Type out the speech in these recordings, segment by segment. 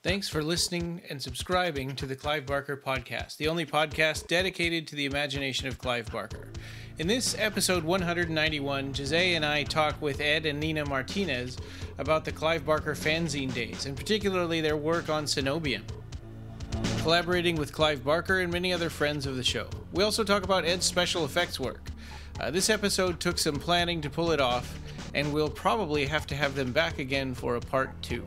Thanks for listening and subscribing to the Clive Barker podcast, the only podcast dedicated to the imagination of Clive Barker. In this episode 191, Jose and I talk with Ed and Nina Martinez about the Clive Barker fanzine days, and particularly their work on Cenobium, collaborating with Clive Barker and many other friends of the show. We also talk about Ed's special effects work. This episode took some planning to pull it off, and we'll probably have to have them back again for a part 2.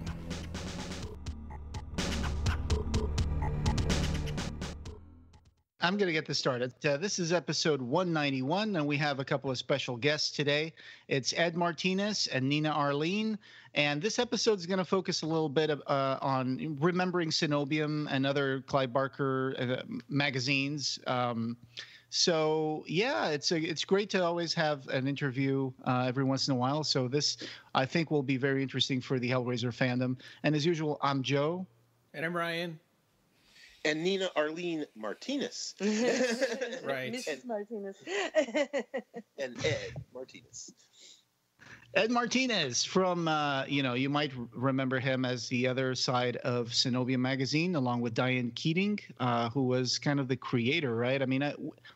I'm going to get this started. This is episode 191, and we have a couple of special guests today. It's Ed Martinez and Nina Arlene, and this episode is going to focus a little bit on remembering Cenobium and other Clive Barker magazines. So yeah, it's great to always have an interview every once in a while. So this, I think, will be very interesting for the Hellraiser fandom. And as usual, I'm Joe. And I'm Ryan. And Nina Arlene Martinez. Right. Mrs. Martinez. And Ed Martinez. Ed Martinez from, you might remember him as the other side of Cenobium Magazine, along with Diane Keating, who was kind of the creator, right? I mean,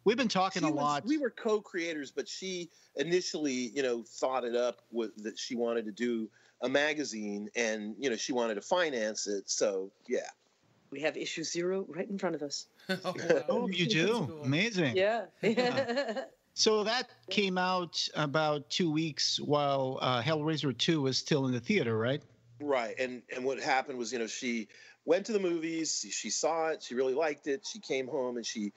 we've been talking a lot. We were co-creators, but she initially, thought it up that she wanted to do a magazine, and, she wanted to finance it. So, yeah. We have issue 0 right in front of us. Oh, you do? Cool. Amazing. Yeah. So that came out about 2 weeks while Hellraiser 2 was still in the theater, right? Right. And what happened was, she went to the movies, she saw it, she really liked it, she came home and she,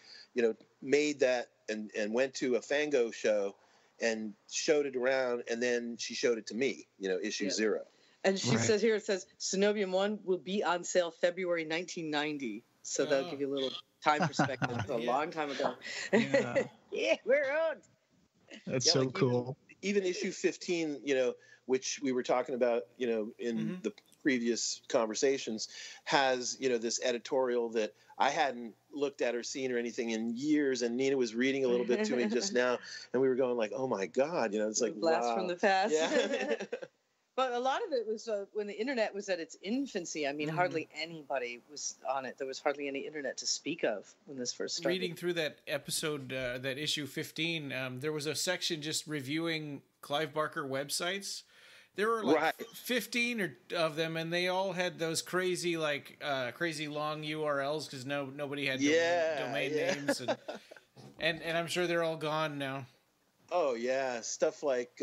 made that and went to a Fango show and showed it around, and then she showed it to me, issue 0. And she says here, it says, Cenobium 1 will be on sale February 1990. So that'll give you a little time perspective. It's a long time ago. Yeah, yeah, we're on. That's so cool. Even issue 15, which we were talking about, in the previous conversations, has, this editorial that I hadn't looked at or seen or anything in years. And Nina was reading a little bit to me just now. And we were going like, oh, my God. It's like, blast wow. from the past. Yeah. But a lot of it was when the internet was at its infancy. I mean, hardly anybody was on it. There was hardly any internet to speak of when this first started. Reading through that episode, that issue 15, there was a section just reviewing Clive Barker websites. There were like 15 of them, and they all had those crazy long URLs because nobody had domain names, and I'm sure they're all gone now. Oh yeah, stuff like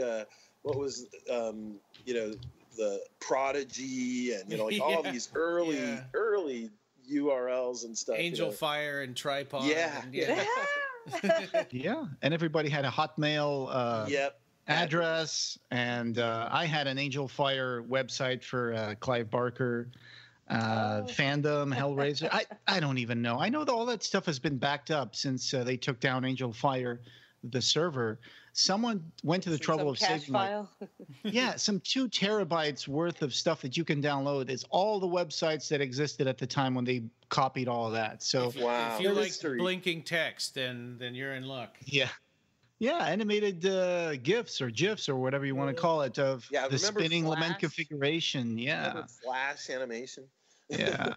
what was the Prodigy and all these early URLs and stuff. Angel Fire and Tripod. Yeah. Yeah, and everybody had a Hotmail address, and I had an Angel Fire website for Clive Barker fandom, Hellraiser. I don't even know. I know that all that stuff has been backed up since they took down Angel Fire, the server. Someone went to the trouble of saving some 2 terabytes worth of stuff that you can download. It's all the websites that existed at the time when they copied all of that. So if you like blinking text, then you're in luck. Yeah, animated GIFs or GIFs or whatever you want to call it of the spinning Flash? Lament configuration. Yeah, remember Flash animation. Yeah.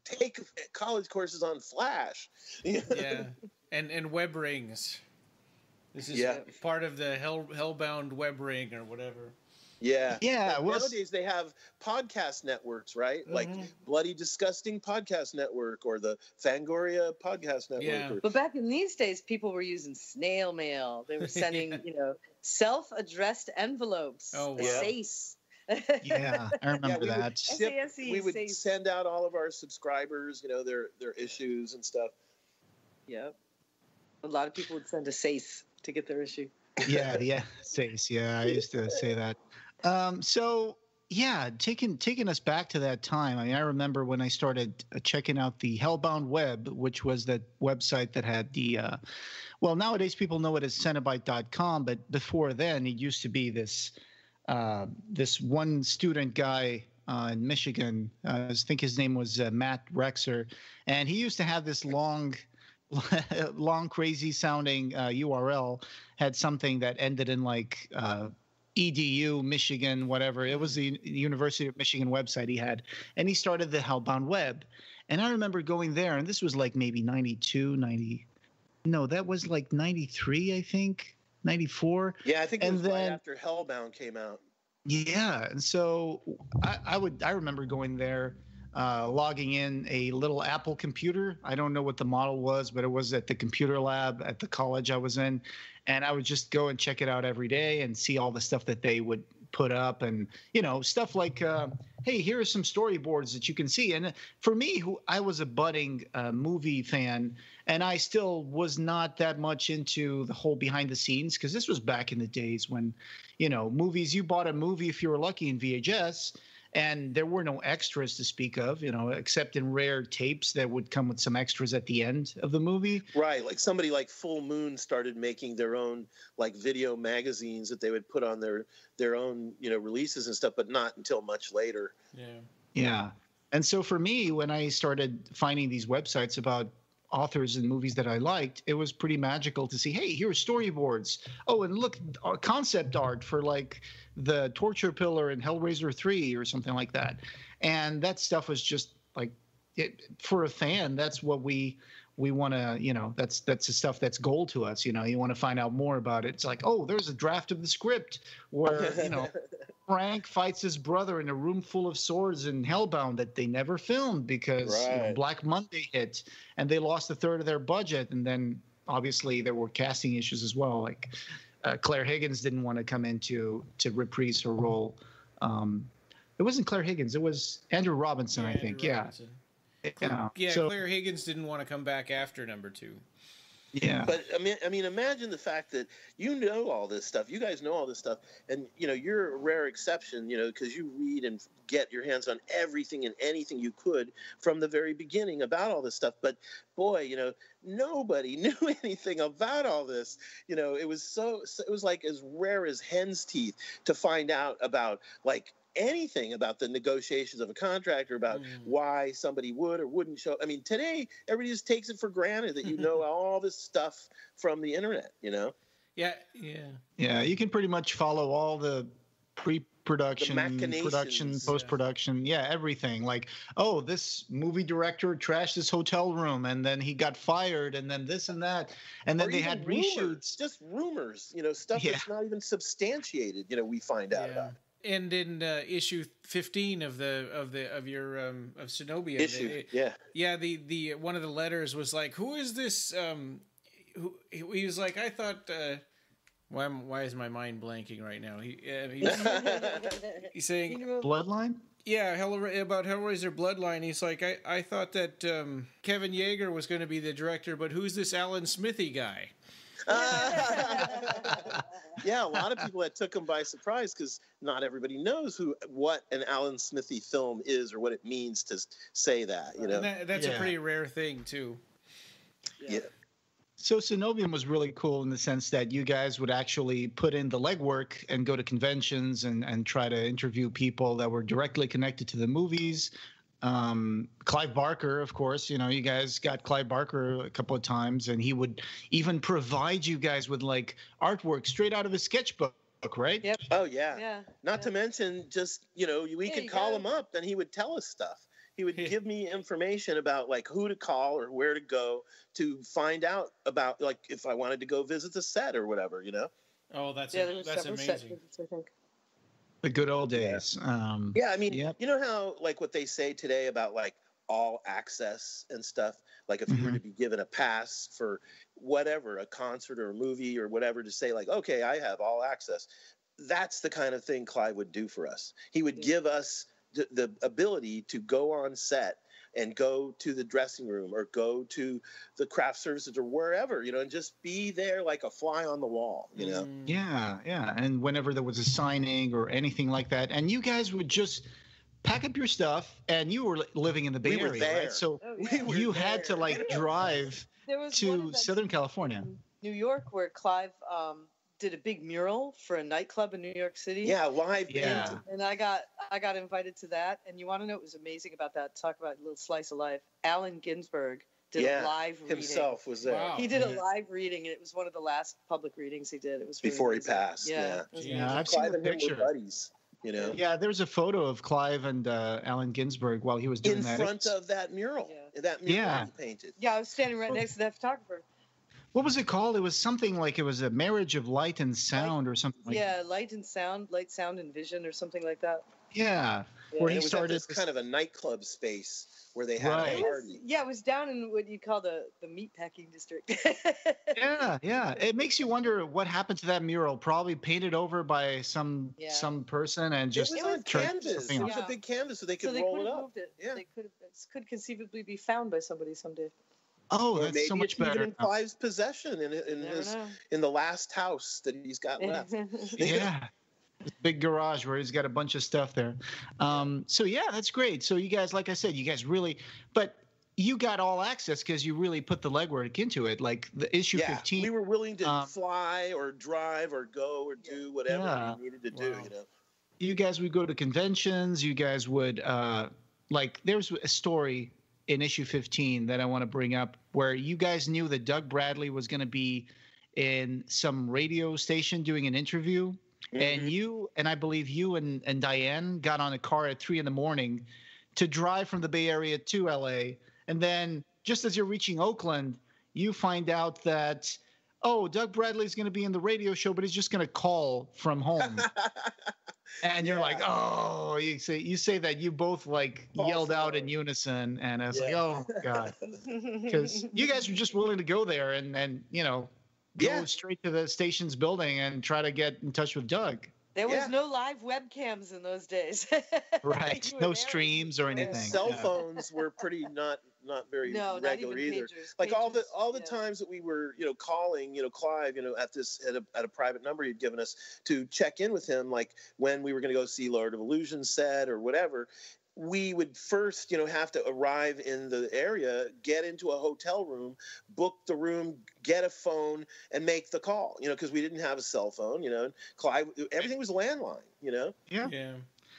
Take college courses on Flash. Yeah, and web rings. This is part of the Hellbound web ring or whatever. Yeah. Yeah. Well, nowadays they have podcast networks, right? Like Bloody Disgusting Podcast Network or the Fangoria Podcast Network. Yeah. But back in these days, people were using snail mail. They were sending, self-addressed envelopes. Oh, wow. SACE. Yeah, I remember that. We would send out all of our subscribers, their issues and stuff. Yep. A lot of people would send a SACE to get their issue. Yeah, SACE. Yeah, I used to say that. So yeah, taking us back to that time. I mean, I remember when I started checking out the Hellbound Web, which was that website that had the, nowadays people know it as Cenobite.com, but before then it used to be this one student guy in Michigan. I think his name was Matt Rexer, and he used to have this long, crazy sounding URL, had something that ended in like EDU, Michigan, whatever. It was the University of Michigan website he had. And he started the Hellbound Web. And I remember going there, and this was like maybe 92, 90. No, that was like 93, I think, 94. Yeah, I think it was right after Hellbound came out. Yeah, and so I remember going there, logging in a little Apple computer. I don't know what the model was, but it was at the computer lab at the college I was in, and I would just go and check it out every day and see all the stuff that they would put up, and stuff like, hey, here are some storyboards that you can see. And for me, who I was a budding movie fan, and I still was not that much into the whole behind the scenes, because this was back in the days when, movies, you bought a movie if you were lucky in VHS, and there were no extras to speak of, except in rare tapes that would come with some extras at the end of the movie. Right, like somebody like Full Moon started making their own like video magazines that they would put on their own releases and stuff, but not until much later. Yeah. And so for me, when I started finding these websites about authors and movies that I liked, it was pretty magical to see, hey, here's storyboards. Oh, and look, concept art for like the Torture Pillar in Hellraiser 3 or something like that. And that stuff was just like, for a fan, that's what we want to, that's the stuff that's gold to us. You want to find out more about it. It's like, oh, there's a draft of the script where, Frank fights his brother in a room full of swords in Hellbound that they never filmed because Black Monday hit and they lost a third of their budget. And then obviously there were casting issues as well. Like Claire Higgins didn't want to come in to reprise her role. It wasn't Claire Higgins. It was Andrew Robinson, I think. Robinson. So, Claire Higgins didn't want to come back after number 2. Yeah. But I mean, imagine the fact that all this stuff. You guys know all this stuff, and you're a rare exception, because you read and get your hands on everything and anything you could from the very beginning about all this stuff. But boy, nobody knew anything about all this. It was like as rare as hen's teeth to find out about like anything about the negotiations of a contract or about why somebody would or wouldn't show. I mean, today everybody just takes it for granted that all this stuff from the internet. Yeah. You can pretty much follow all the pre-production, production, post-production, everything. Like, oh, this movie director trashed his hotel room, and then he got fired, and then this and that, and then they had reshoots. Just rumors, stuff that's not even substantiated. We find out about. And in issue 15 of your of Cenobium, the one of the letters was like, "Who is this?" He was like, "I thought." Why is my mind blanking right now? He's saying Bloodline. Yeah, about Hellraiser Bloodline. He's like, I thought that Kevin Yeager was going to be the director, but who's this Alan Smithy guy? Yeah, a lot of people that took him by surprise because not everybody knows what an Alan Smithy film is or what it means to say that. That's a pretty rare thing too. Yeah. So Cenobium was really cool in the sense that you guys would actually put in the legwork and go to conventions and try to interview people that were directly connected to the movies. Clive Barker, of course, you guys got Clive Barker a couple of times, and he would even provide you guys with like artwork straight out of his sketchbook, right? Yep. Oh yeah. Not to mention just, we could call him up and he would tell us stuff. He would give me information about like who to call or where to go to find out about like if I wanted to go visit the set or whatever, Oh, that's amazing. Set visits, I think. The good old days. I mean, you know how like what they say today about like all access and stuff, like if you were to be given a pass for whatever, a concert or a movie or whatever, to say like, okay, I have all access. That's the kind of thing Clive would do for us. He would give us the ability to go on set and go to the dressing room or go to the craft services or wherever, and just be there like a fly on the wall, Yeah. And whenever there was a signing or anything like that, and you guys would just pack up your stuff, and you were living in the Bay Area, right? So you had to like drive to Southern California. New York, where Clive did a big mural for a nightclub in New York City. Yeah, live. Yeah. And I got invited to that. And you want to know what was amazing about that? Talk about a little slice of life. Allen Ginsberg did a live reading. Himself was there. Wow. He did a live reading, and it was one of the last public readings he did. It was really before he amazing. passed. Yeah, I've seen Clive the and him picture. were buddies. You know. Yeah, there's a photo of Clive and Allen Ginsberg while he was doing in that. front of that mural. Yeah. That mural he painted. Yeah, I was standing right next to that photographer. What was it called? It was something like it was a marriage of light and sound or something like that. Yeah, light, sound, and vision or something like that. Yeah. Where he started this kind of a nightclub space where they had a party. It was down in what you call the meatpacking district. Yeah. It makes you wonder what happened to that mural. Probably painted over by some person and just it was on canvas. It was a big canvas, so they could roll it up. Moved it. Yeah, they could conceivably be found by somebody someday. Oh, or that's maybe so much it's better. even in Clive's possession in the last house that he's got left. Yeah. Big garage where he's got a bunch of stuff there. So yeah, that's great. So you guys, like I said, you guys really, but you got all access because you really put the legwork into it. Like the issue 15. We were willing to fly or drive or go or do whatever we needed to do. You know, you guys would go to conventions. You guys would like. There's a story in issue 15 that I want to bring up where you guys knew that Doug Bradley was going to be in some radio station doing an interview. And you, and I believe you and Diane got on a car at 3 a.m. to drive from the Bay Area to LA. And then just as you're reaching Oakland, you find out that, Doug Bradley's going to be in the radio show, but he's just going to call from home. And you're like, you say that you both like yelled out in unison. And I was like, oh God, because you guys were just willing to go there and go straight to the station's building and try to get in touch with Doug. There was no live webcams in those days. Right. No streams or anything. Cell phones were pretty not very regular either. Pagers. Like all the times that we were, calling, Clive, at a private number he'd given us to check in with him, like when we were going to go see Lord of Illusionsset or whatever. We would first, have to arrive in the area, get into a hotel room, book the room, get a phone, and make the call, because we didn't have a cell phone, Clive, everything was landline, Yeah. Yeah.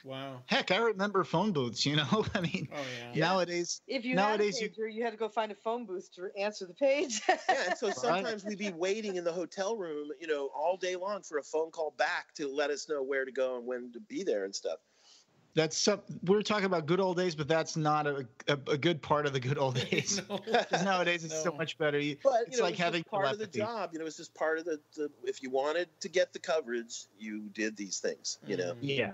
Wow. Heck, I remember phone booths, I mean, nowadays. If you had a pager, you had to go find a phone booth to answer the page. And so sometimes we'd be waiting in the hotel room, all day long for a phone call back to let us know where to go and when to be there and stuff. We're talking about good old days, but that's not a good part of the good old days. Because nowadays it's so much better. It's like having part of the job. It's just part of the. If you wanted to get the coverage, you did these things. Yeah.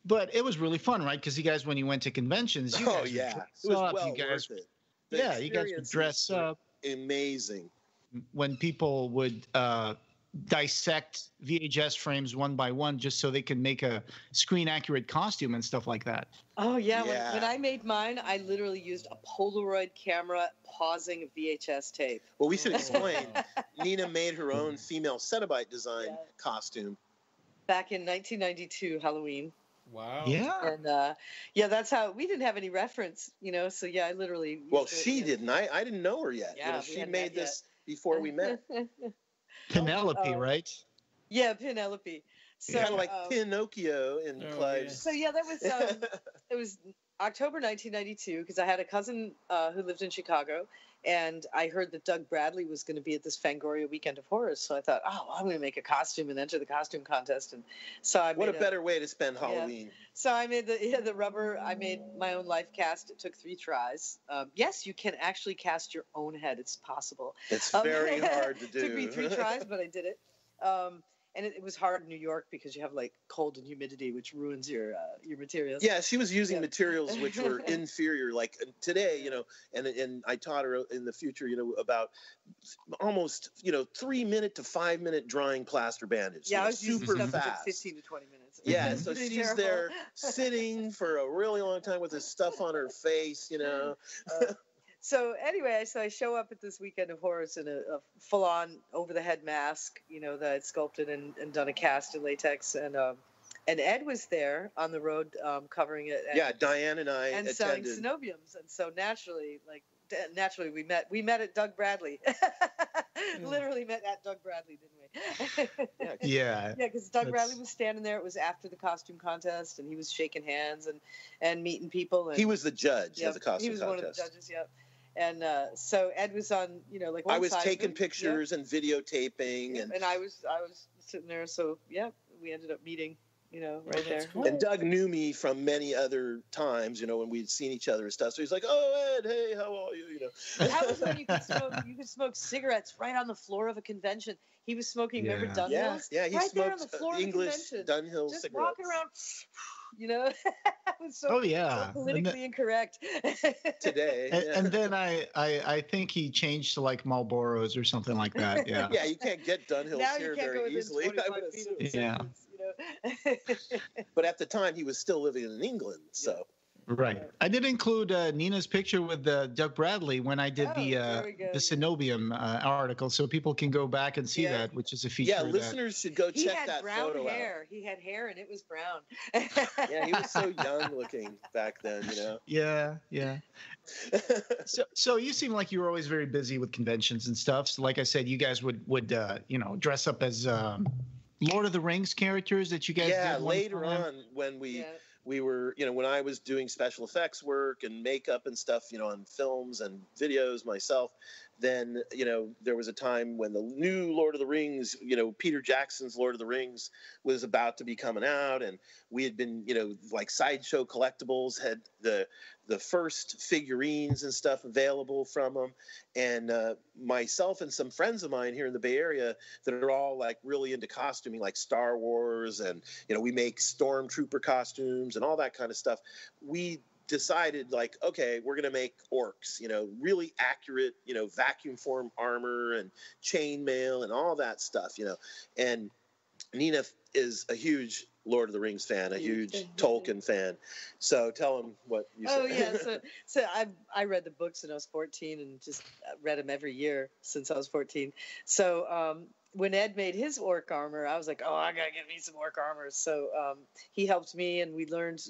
But it was really fun, right? Because you guys, when you went to conventions, you guys it was well worth it. You guys would dress up. Amazing. When people would dissect VHS frames one by one just so they could make a screen accurate costume and stuff like that. Oh yeah. When I made mine, I literally used a Polaroid camera pausing a VHS tape. Well, we should explain. Nina made her own female Cenobite design costume back in 1992 Halloween. Wow. Yeah. And that's how we didn't have any reference, so I literally. She didn't. I didn't know her yet. Yeah, she made this before we met. Penelope, right? Yeah, Penelope. So kind of like Pinocchio in Clive's. So that was it was October 1992 because I had a cousin who lived in Chicago, and I heard that Doug Bradley was going to be at this Fangoria Weekend of Horrors. So I thought, I'm going to make a costume and enter the costume contest. And so I what a better way to spend Halloween. So I made the rubber. I made my own life cast. It took 3 tries. Yes, you can actually cast your own head. It's possible. It's very hard to do. It took me 3 tries, but I did it. And it was hard in New York because you have like cold and humidity, which ruins your materials. Yeah, she was using materials which were inferior. Like today, and I taught her in the future, about almost 3-minute to 5-minute drying plaster bandage. Yeah, I was super using stuff fast. 15 to 20 minutes. Yeah, so she's there sitting for a really long time with this stuff on her face, So anyway, I show up at this Weekend of Horrors in a full-on over-the-head mask, that I'd sculpted and done a cast in latex, and Ed was there on the road covering it. And, Diane and I and attended. Selling Cenobiums, and so naturally we met at Doug Bradley. Literally met at Doug Bradley, didn't we? Yeah. Yeah, because Doug Bradley was standing there. It was after the costume contest, and he was shaking hands and meeting people. And he was the judge of the costume contest. He was one of the judges, And so Ed was on, like one I was side taking pictures and videotaping, and I was sitting there. So we ended up meeting, right there. Cool. And Doug knew me from many other times, when we'd seen each other and stuff. So he's like, "Oh, Ed, hey, how are you?" That was when you could smoke cigarettes right on the floor of a convention. He was smoking, remember Dunhills? Yeah, he right smoked there on the floor English of the convention. Dunhill Just cigarettes. walking around, it was so politically incorrect. Today. And then I think he changed to like Marlboros or something like that. Yeah. Yeah, you can't get Dunhills now here you can't very go easily. I would assume. Yeah. But at the time, he was still living in England, so. Right. I did include Nina's picture with Doug Bradley when I did the Cenobium article, so people can go back and see that, which is a feature. Yeah, listeners should go check that photo out. He had brown hair. He had hair, and it was brown. Yeah, he was so young looking back then, Yeah. So you seem like you were always very busy with conventions and stuff. So like I said, you guys would dress up as Lord of the Rings characters that you guys did. Yeah, later on when we were, when I was doing special effects work and makeup and stuff, on films and videos myself, then, there was a time when the new Lord of the Rings, Peter Jackson's Lord of the Rings was about to be coming out. And we had been, like Sideshow Collectibles had the first figurines and stuff available from them. And myself and some friends of mine here in the Bay Area that are all like really into costuming, like Star Wars. And, we make Stormtrooper costumes and all that kind of stuff. We decided like, okay, we're going to make orcs, really accurate, vacuum form armor and chainmail and all that stuff, and Nina is a huge Lord of the Rings fan, a huge Tolkien fan. So tell him what you said. Oh yeah, so I read the books when I was 14 and just read them every year since I was 14. So when Ed made his orc armor, I was like, oh, I gotta get me some orc armor. So he helped me, and we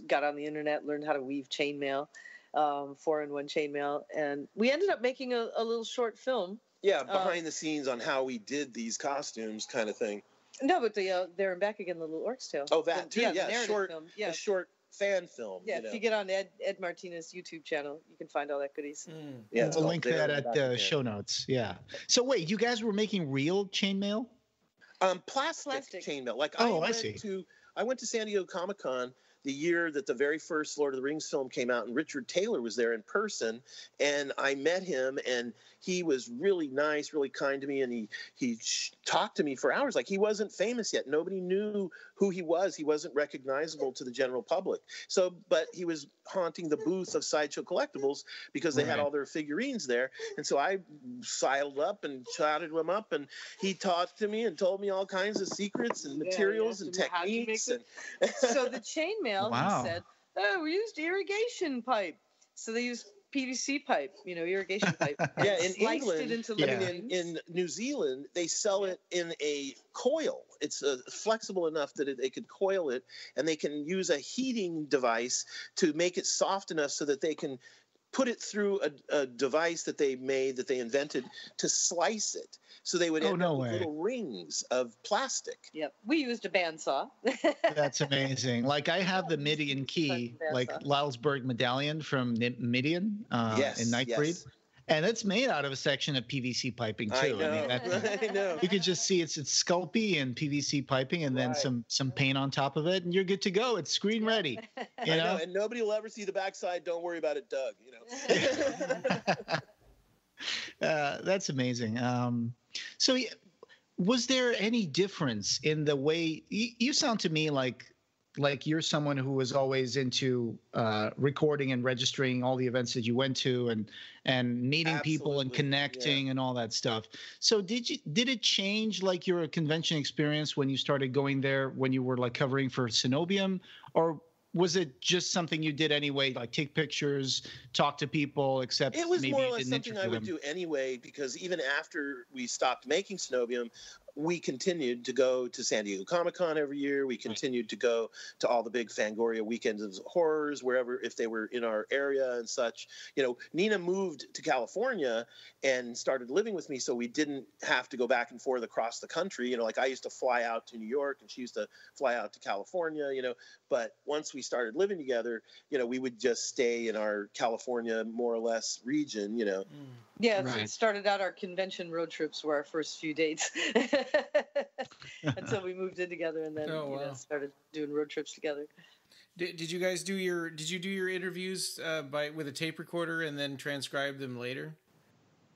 got on the internet, learned how to weave chainmail, 4-in-1 chainmail, and we ended up making a little short film. Yeah, behind the scenes on how we did these costumes, kind of thing. No, but There and Back Again, the Little Orc's Tale. Oh, that too. Short film. A short fan film. Yeah, if you get on Ed Martinez YouTube channel, you can find all that goodies. Yeah, we'll link that at the show notes. Yeah. So wait, you guys were making real chainmail? Plastic chainmail. Like I see. I went to San Diego Comic-Con the year that the very first Lord of the Rings film came out, and Richard Taylor was there in person, and I met him, and he was really nice, really kind to me, and he talked to me for hours. Like, he wasn't famous yet. Nobody knew who he was. He wasn't recognizable to the general public. So, but he was haunting the booth of Sideshow Collectibles because they had all their figurines there. And so I sidled up and chatted him up, and he talked to me and told me all kinds of secrets and materials and techniques. So the chainmail, he said, we used irrigation pipe. So they used PVC pipe, irrigation pipe. Yeah, in England, in New Zealand, they sell it in a coil. It's flexible enough that they could coil it, and they can use a heating device to make it soft enough so that they can put it through a device that they invented to slice it. So they would end up with little rings of plastic. Yep. We used a bandsaw. That's amazing. Like, I have the Midian key, like Lalsberg medallion from Midian in Nightbreed. Yes. And it's made out of a section of PVC piping too. I know. You can just see it's Sculpey and PVC piping, and then some paint on top of it, and you're good to go. It's screen ready. You know? And nobody will ever see the backside. Don't worry about it, Doug. That's amazing. So, was there any difference in the way you sound to me like you're someone who was always into recording and registering all the events that you went to and meeting people and connecting and all that stuff. So did it change like your convention experience when you started going there when you were like covering for Cenobium, or was it just something you did anyway, like take pictures, talk to people, except it was maybe more or less something I would do anyway, because even after we stopped making Cenobium, we continued to go to San Diego Comic-Con every year. We continued to go to all the big Fangoria weekends of horrors, wherever, if they were in our area and such. Nina moved to California and started living with me, so we didn't have to go back and forth across the country. Like, I used to fly out to New York, and she used to fly out to California, But once we started living together, we would just stay in our California, more or less, region, Yeah, Right. it started out our convention road trips were our first few dates until we moved in together, and then started doing road trips together. Did you guys do your interviews with a tape recorder and then transcribe them later?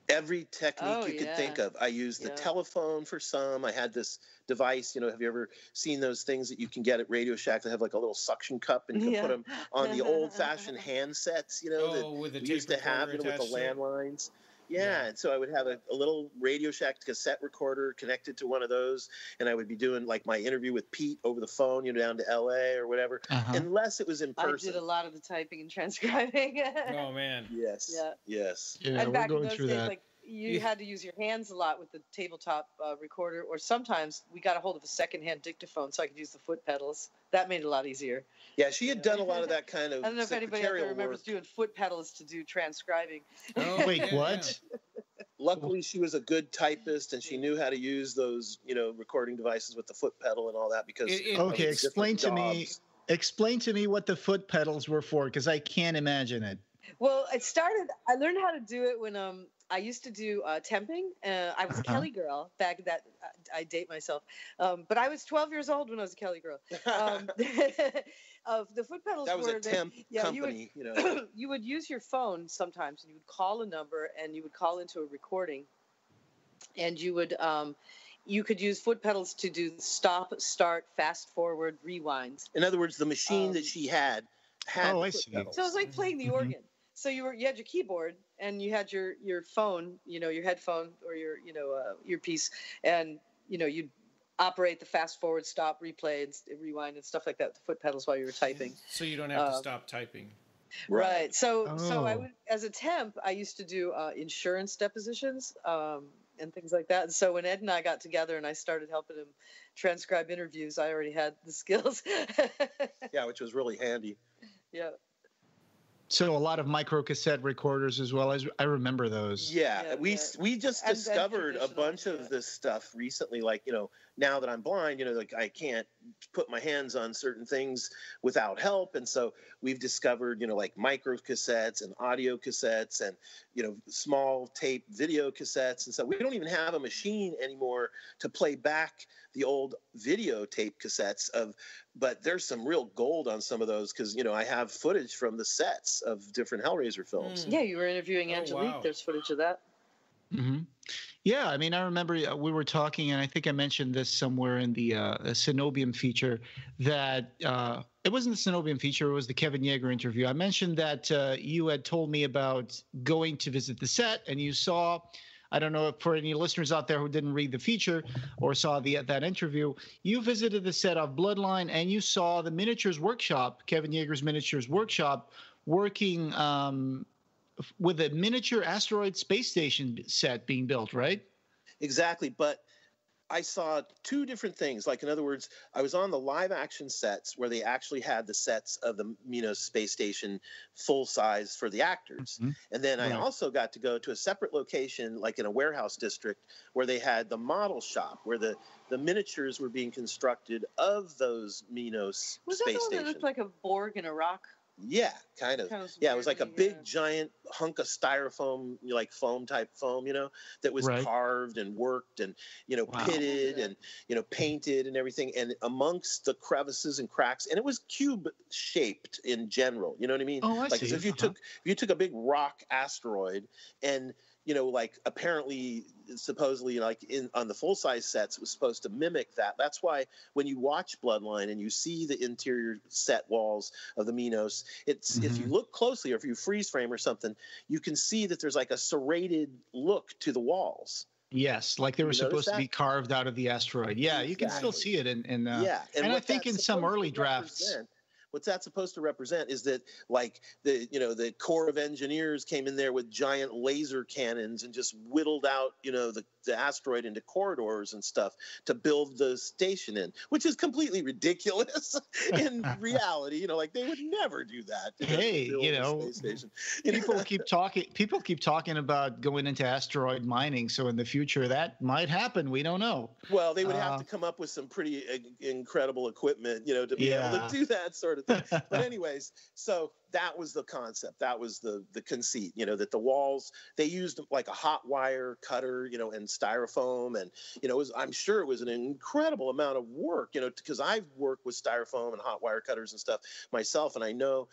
Every technique you could think of. I used the telephone for some. I had this device, have you ever seen those things that you can get at Radio Shack that have like a little suction cup and you can put them on the old-fashioned handsets, that with the we used to have with the landlines. Yeah, and so I would have a little Radio Shack cassette recorder connected to one of those, and I would be doing like my interview with Pete over the phone, down to LA or whatever, unless it was in person. I did a lot of the typing and transcribing. Oh, man. Yes. Yeah. Yes. Yeah, and we're going through that. Like, you had to use your hands a lot with the tabletop recorder, or sometimes we got a hold of a secondhand dictaphone so I could use the foot pedals. That made it a lot easier. Yeah, she had done a lot of that kind of I don't know if anybody out there remembers doing foot pedals to do transcribing. Oh, wait, what? Luckily, she was a good typist, and she knew how to use those, recording devices with the foot pedal and all that. Because okay, explain to me what the foot pedals were for, because I can't imagine it. Well, I learned how to do it when I used to do temping. I was a Kelly girl back that I date myself, but I was 12 years old when I was a Kelly girl. The foot pedals that was a temp company. You would use your phone sometimes, and you would call a number, and you would call into a recording, and you would you could use foot pedals to do stop, start, fast forward, rewind. In other words, the machine that she had I see. pedals. So it was like playing the organ. So you had your keyboard and you had your phone, your headphone or your earpiece, and you'd operate the fast forward, stop, replay, and rewind and stuff like that with the foot pedals while you were typing. So you don't have to stop typing. Right. So I would, as a temp, I used to do insurance depositions and things like that. And so when Ed and I got together and I started helping him transcribe interviews, I already had the skills. Yeah, which was really handy. Yeah. So a lot of micro cassette recorders as well. As I remember those. Yeah, we just discovered a bunch of this stuff recently. Like, now that I'm blind, like I can't put my hands on certain things without help. And so we've discovered, like micro cassettes and audio cassettes and, small tape video cassettes. And so we don't even have a machine anymore to play back the old videotape cassettes but there's some real gold on some of those because, I have footage from the sets of different Hellraiser films. Yeah, you were interviewing Angelique. Wow. There's footage of that. Mm-hmm. Yeah, I mean, I remember we were talking, and I think I mentioned this somewhere in the Cenobium feature, that it wasn't the Cenobium feature, it was the Kevin Yeager interview. I mentioned that you had told me about going to visit the set, and you saw, I don't know if for any listeners out there who didn't read the feature or saw that interview, you visited the set of Bloodline, and you saw the miniatures workshop, Kevin Yeager's miniatures workshop, working with a miniature asteroid space station set being built, right? Exactly, but I saw two different things. Like, in other words, I was on the live action sets where they actually had the sets of the Minos space station full size for the actors. Mm-hmm. And then I also got to go to a separate location, like in a warehouse district, where they had the model shop, where the miniatures were being constructed of those Minos space stations. Was that the one that looked like a Borg in a rock? Yeah, kind of. Yeah, it was like a big, giant hunk of styrofoam, like foam type foam, that was carved and worked and, pitted and, painted and everything. And amongst the crevices and cracks, and it was cube shaped in general. You know what I mean? Oh, I see. As if you took a big rock asteroid and, like apparently, supposedly, like on the full size sets, was supposed to mimic that. That's why when you watch Bloodline and you see the interior set walls of the Minos, it's if you look closely or if you freeze frame or something, you can see that there's like a serrated look to the walls. Yes, like they were supposed to be carved out of the asteroid. Yeah, you can still see it in and I think in some early drafts. What's that supposed to represent is that, like, the Corps of Engineers came in there with giant laser cannons and just whittled out, the asteroid into corridors and stuff to build the station in, which is completely ridiculous in reality. Like, they would never do that. Hey, space station. People keep talking about going into asteroid mining. So in the future, that might happen. We don't know. Well, they would have to come up with some pretty incredible equipment, to be able to do that sort of thing. But anyways, so that was the concept. That was the conceit, that the walls, they used like a hot wire cutter, and styrofoam. And, I'm sure it was an incredible amount of work, because I've worked with styrofoam and hot wire cutters and stuff myself. And I know,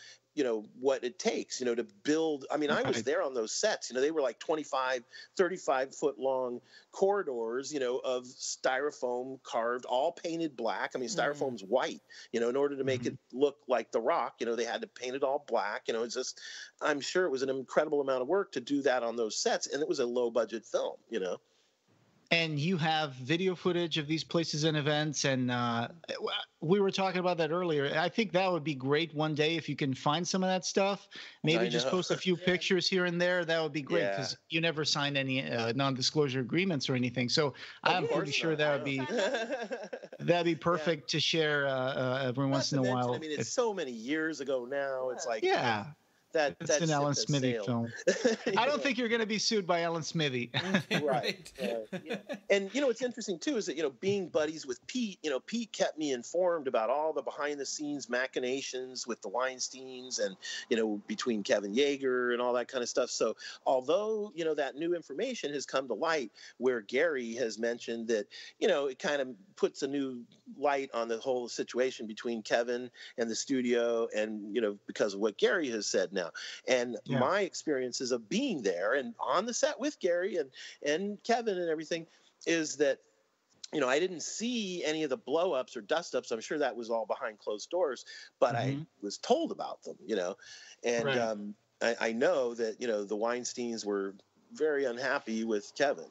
what it takes, to build. I mean, I was there on those sets, they were like 25, 35 foot long corridors, of styrofoam carved, all painted black. I mean, styrofoam's white, in order to make it look like The Rock, they had to paint it all black. It's just, I'm sure it was an incredible amount of work to do that on those sets. And it was a low budget film, And you have video footage of these places and events, and we were talking about that earlier. I think that would be great one day if you can find some of that stuff. Maybe just post a few pictures here and there. That would be great, because you never signed any non-disclosure agreements or anything. So I'm pretty sure that'd be perfect to share every once in a while. I mean, it's so many years ago now. It's like That's an Alan Smithy film. I don't think you're going to be sued by Alan Smithy. Right. Yeah. And, what's interesting, too, is that, being buddies with Pete, Pete kept me informed about all the behind-the-scenes machinations with the Weinsteins and, between Kevin Yeager and all that kind of stuff. So although, that new information has come to light where Gary has mentioned that, it kind of puts a new light on the whole situation between Kevin and the studio and, because of what Gary has said now. And my experiences of being there and on the set with Gary and Kevin and everything is that, I didn't see any of the blow-ups or dust-ups. I'm sure that was all behind closed doors, but I was told about them, and I know that, the Weinsteins were very unhappy with Kevin,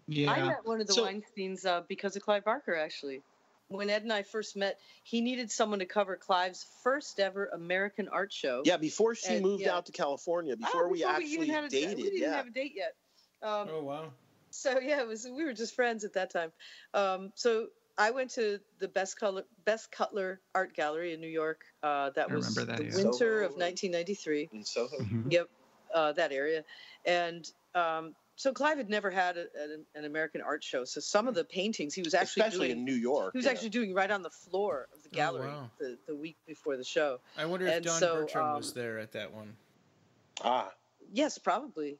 Yeah. I met one of the Weinsteins because of Clive Barker, actually. When Ed and I first met, he needed someone to cover Clive's first ever American art show. Yeah, before she moved out to California, before we actually dated. We didn't have a date yet. Oh, wow. So, we were just friends at that time. So I went to the Best Cutler Art Gallery in New York. That was the winter of 1993. In Soho? Mm-hmm. Yep, that area. And so Clive had never had an American art show. So some of the paintings he was actually doing in New York. He was actually doing right on the floor of the gallery the week before the show. I wonder if Don Bertram was there at that one. Yes, probably.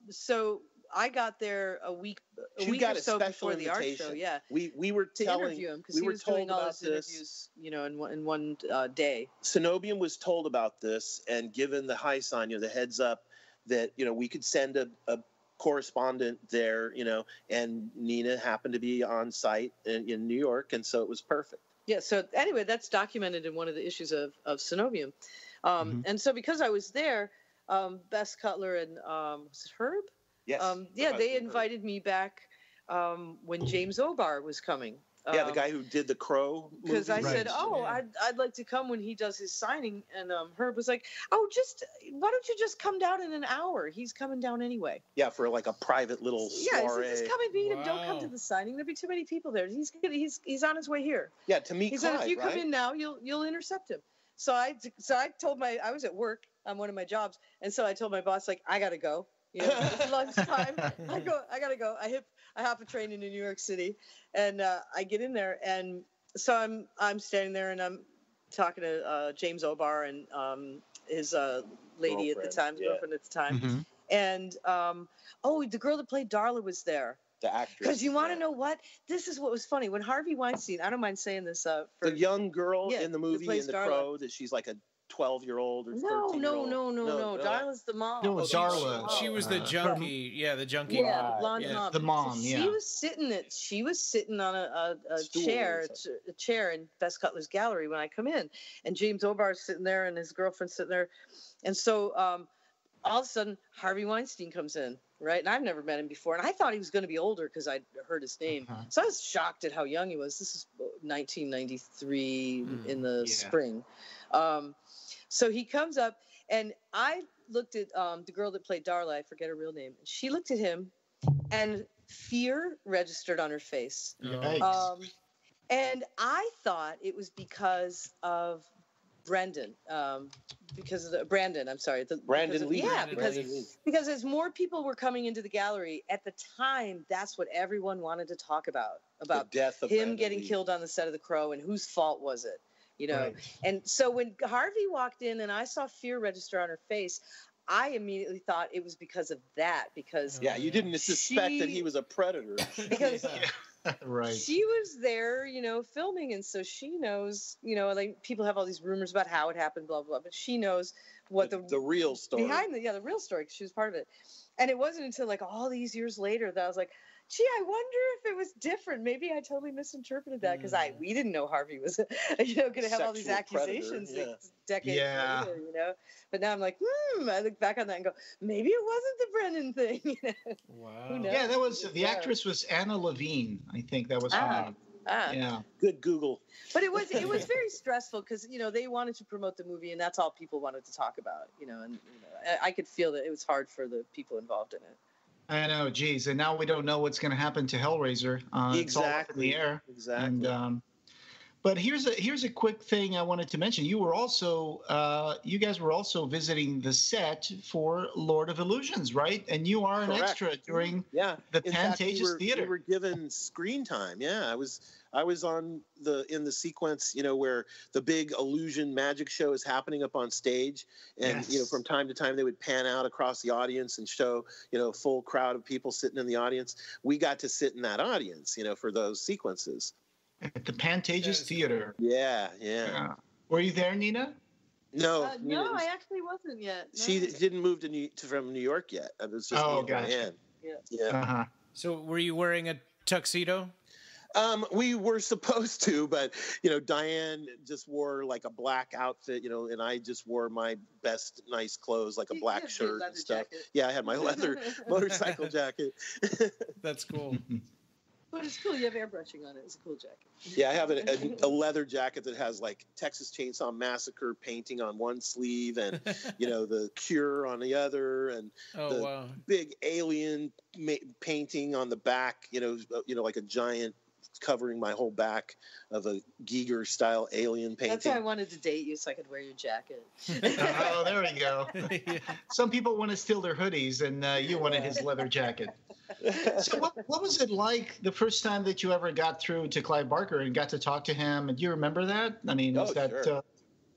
So I got there a week or so before the art show. Yeah, we were interview him because he was doing all his interviews, in one day. Cenobium was told about this and given the high sign, the heads up that we could send a correspondent there, and Nina happened to be on site in New York, and so it was perfect. Yeah. So anyway, that's documented in one of the issues of Cenobium, and so because I was there, Best Cutler and was it Herb? Yes. They invited me back when James O'Barr was coming. The guy who did the Crow movie. Because I said, I'd like to come when he does his signing. And Herb was like, why don't you just come down in an hour? He's coming down anyway. Yeah, for like a private little soiree. Yeah, just come and meet him. Don't come to the signing. There'll be too many people there. He's on his way here. Yeah, to meet Clive, He said, if you come in now, you'll intercept him. So I told I was at work on one of my jobs. And so I told my boss, like, I got to go. It's lunchtime. I gotta go. I hop a train into New York City, and I get in there, and so I'm standing there, and I'm talking to James O'Barr and his lady at the time, girlfriend at the time, and the girl that played Darla was there. The actress. Because you want to know what? This is what was funny when Harvey Weinstein. I don't mind saying this. For the young girl in the movie in The Crow, that she's like a 12-year-old or 13-year-old. No. Darla's the mom. No, Darla. She was the junkie. The junkie. Yeah, the blonde mom. The mom. She was sitting on a chair in Best Cutler's gallery when I come in, and James O'Barr's sitting there, and his girlfriend's sitting there, and so all of a sudden Harvey Weinstein comes in, right? And I've never met him before. And I thought he was going to be older because I'd heard his name. So I was shocked at how young he was. This is 1993 in the spring. So he comes up, and I looked at the girl that played Darla. I forget her real name. She looked at him, and fear registered on her face. And I thought it was because of Brandon, Brandon, I'm sorry. Brandon Lee. Yeah, because as more people were coming into the gallery, at the time, that's what everyone wanted to talk about the death of him Brandon getting Lee. Killed on the set of The Crow, and whose fault was it, you know? Right. And so when Harvey walked in and I saw fear register on her face, I immediately thought it was because of that, because you didn't suspect that he was a predator. Because right. She was there, you know, filming, and so she knows, you know, like people have all these rumors about how it happened, blah, blah, but she knows what the real story behind the real story, because she was part of it. And it wasn't until like all these years later that I was like, gee, I wonder if it was different. Maybe I totally misinterpreted that, because we didn't know Harvey was, you know, going to have all these accusations decades later, you know. But now I'm like, I look back on that and go, maybe it wasn't the Brennan thing. You know? Wow. Who knows? Yeah, that was the actress was Anna Levine. I think that was her name. Yeah. Good Google. But it was very stressful, because, you know, they wanted to promote the movie, and that's all people wanted to talk about, you know. And you know, I could feel that it was hard for the people involved in it. I know, geez, and now we don't know what's going to happen to Hellraiser. It's all up in the air. Exactly. And, but here's a quick thing I wanted to mention. You were also, you guys were also visiting the set for Lord of Illusions, right? And you are an extra during the Pantages Theater. We were given screen time. Yeah, I was in the sequence, you know, where the big illusion magic show is happening up on stage, and you know, from time to time they would pan out across the audience and show, you know, a full crowd of people sitting in the audience. We got to sit in that audience, you know, for those sequences. At the Pantages Theater. Yeah. Were you there, Nina? No, no, I actually wasn't yet. No. She didn't move from New York yet. It was just gotcha. Yeah. So were you wearing a tuxedo? We were supposed to, but, you know, Diane just wore like a black outfit, you know, and I just wore my best nice clothes, like a black shirt and stuff. Jacket. Yeah, I had my leather motorcycle jacket. That's cool. But it's cool. You have airbrushing on it. It's a cool jacket. Yeah, I have a leather jacket that has like Texas Chainsaw Massacre painting on one sleeve, and you know, the Cure on the other, and big alien painting on the back. You know, like a giant covering my whole back of a Giger style alien painting. That's why I wanted to date you, so I could wear your jacket. Oh, there we go. Some people want to steal their hoodies, and you wanted his leather jacket. So what was it like the first time that you ever got through to Clive Barker and got to talk to him? And do you remember that? I mean, was that sure.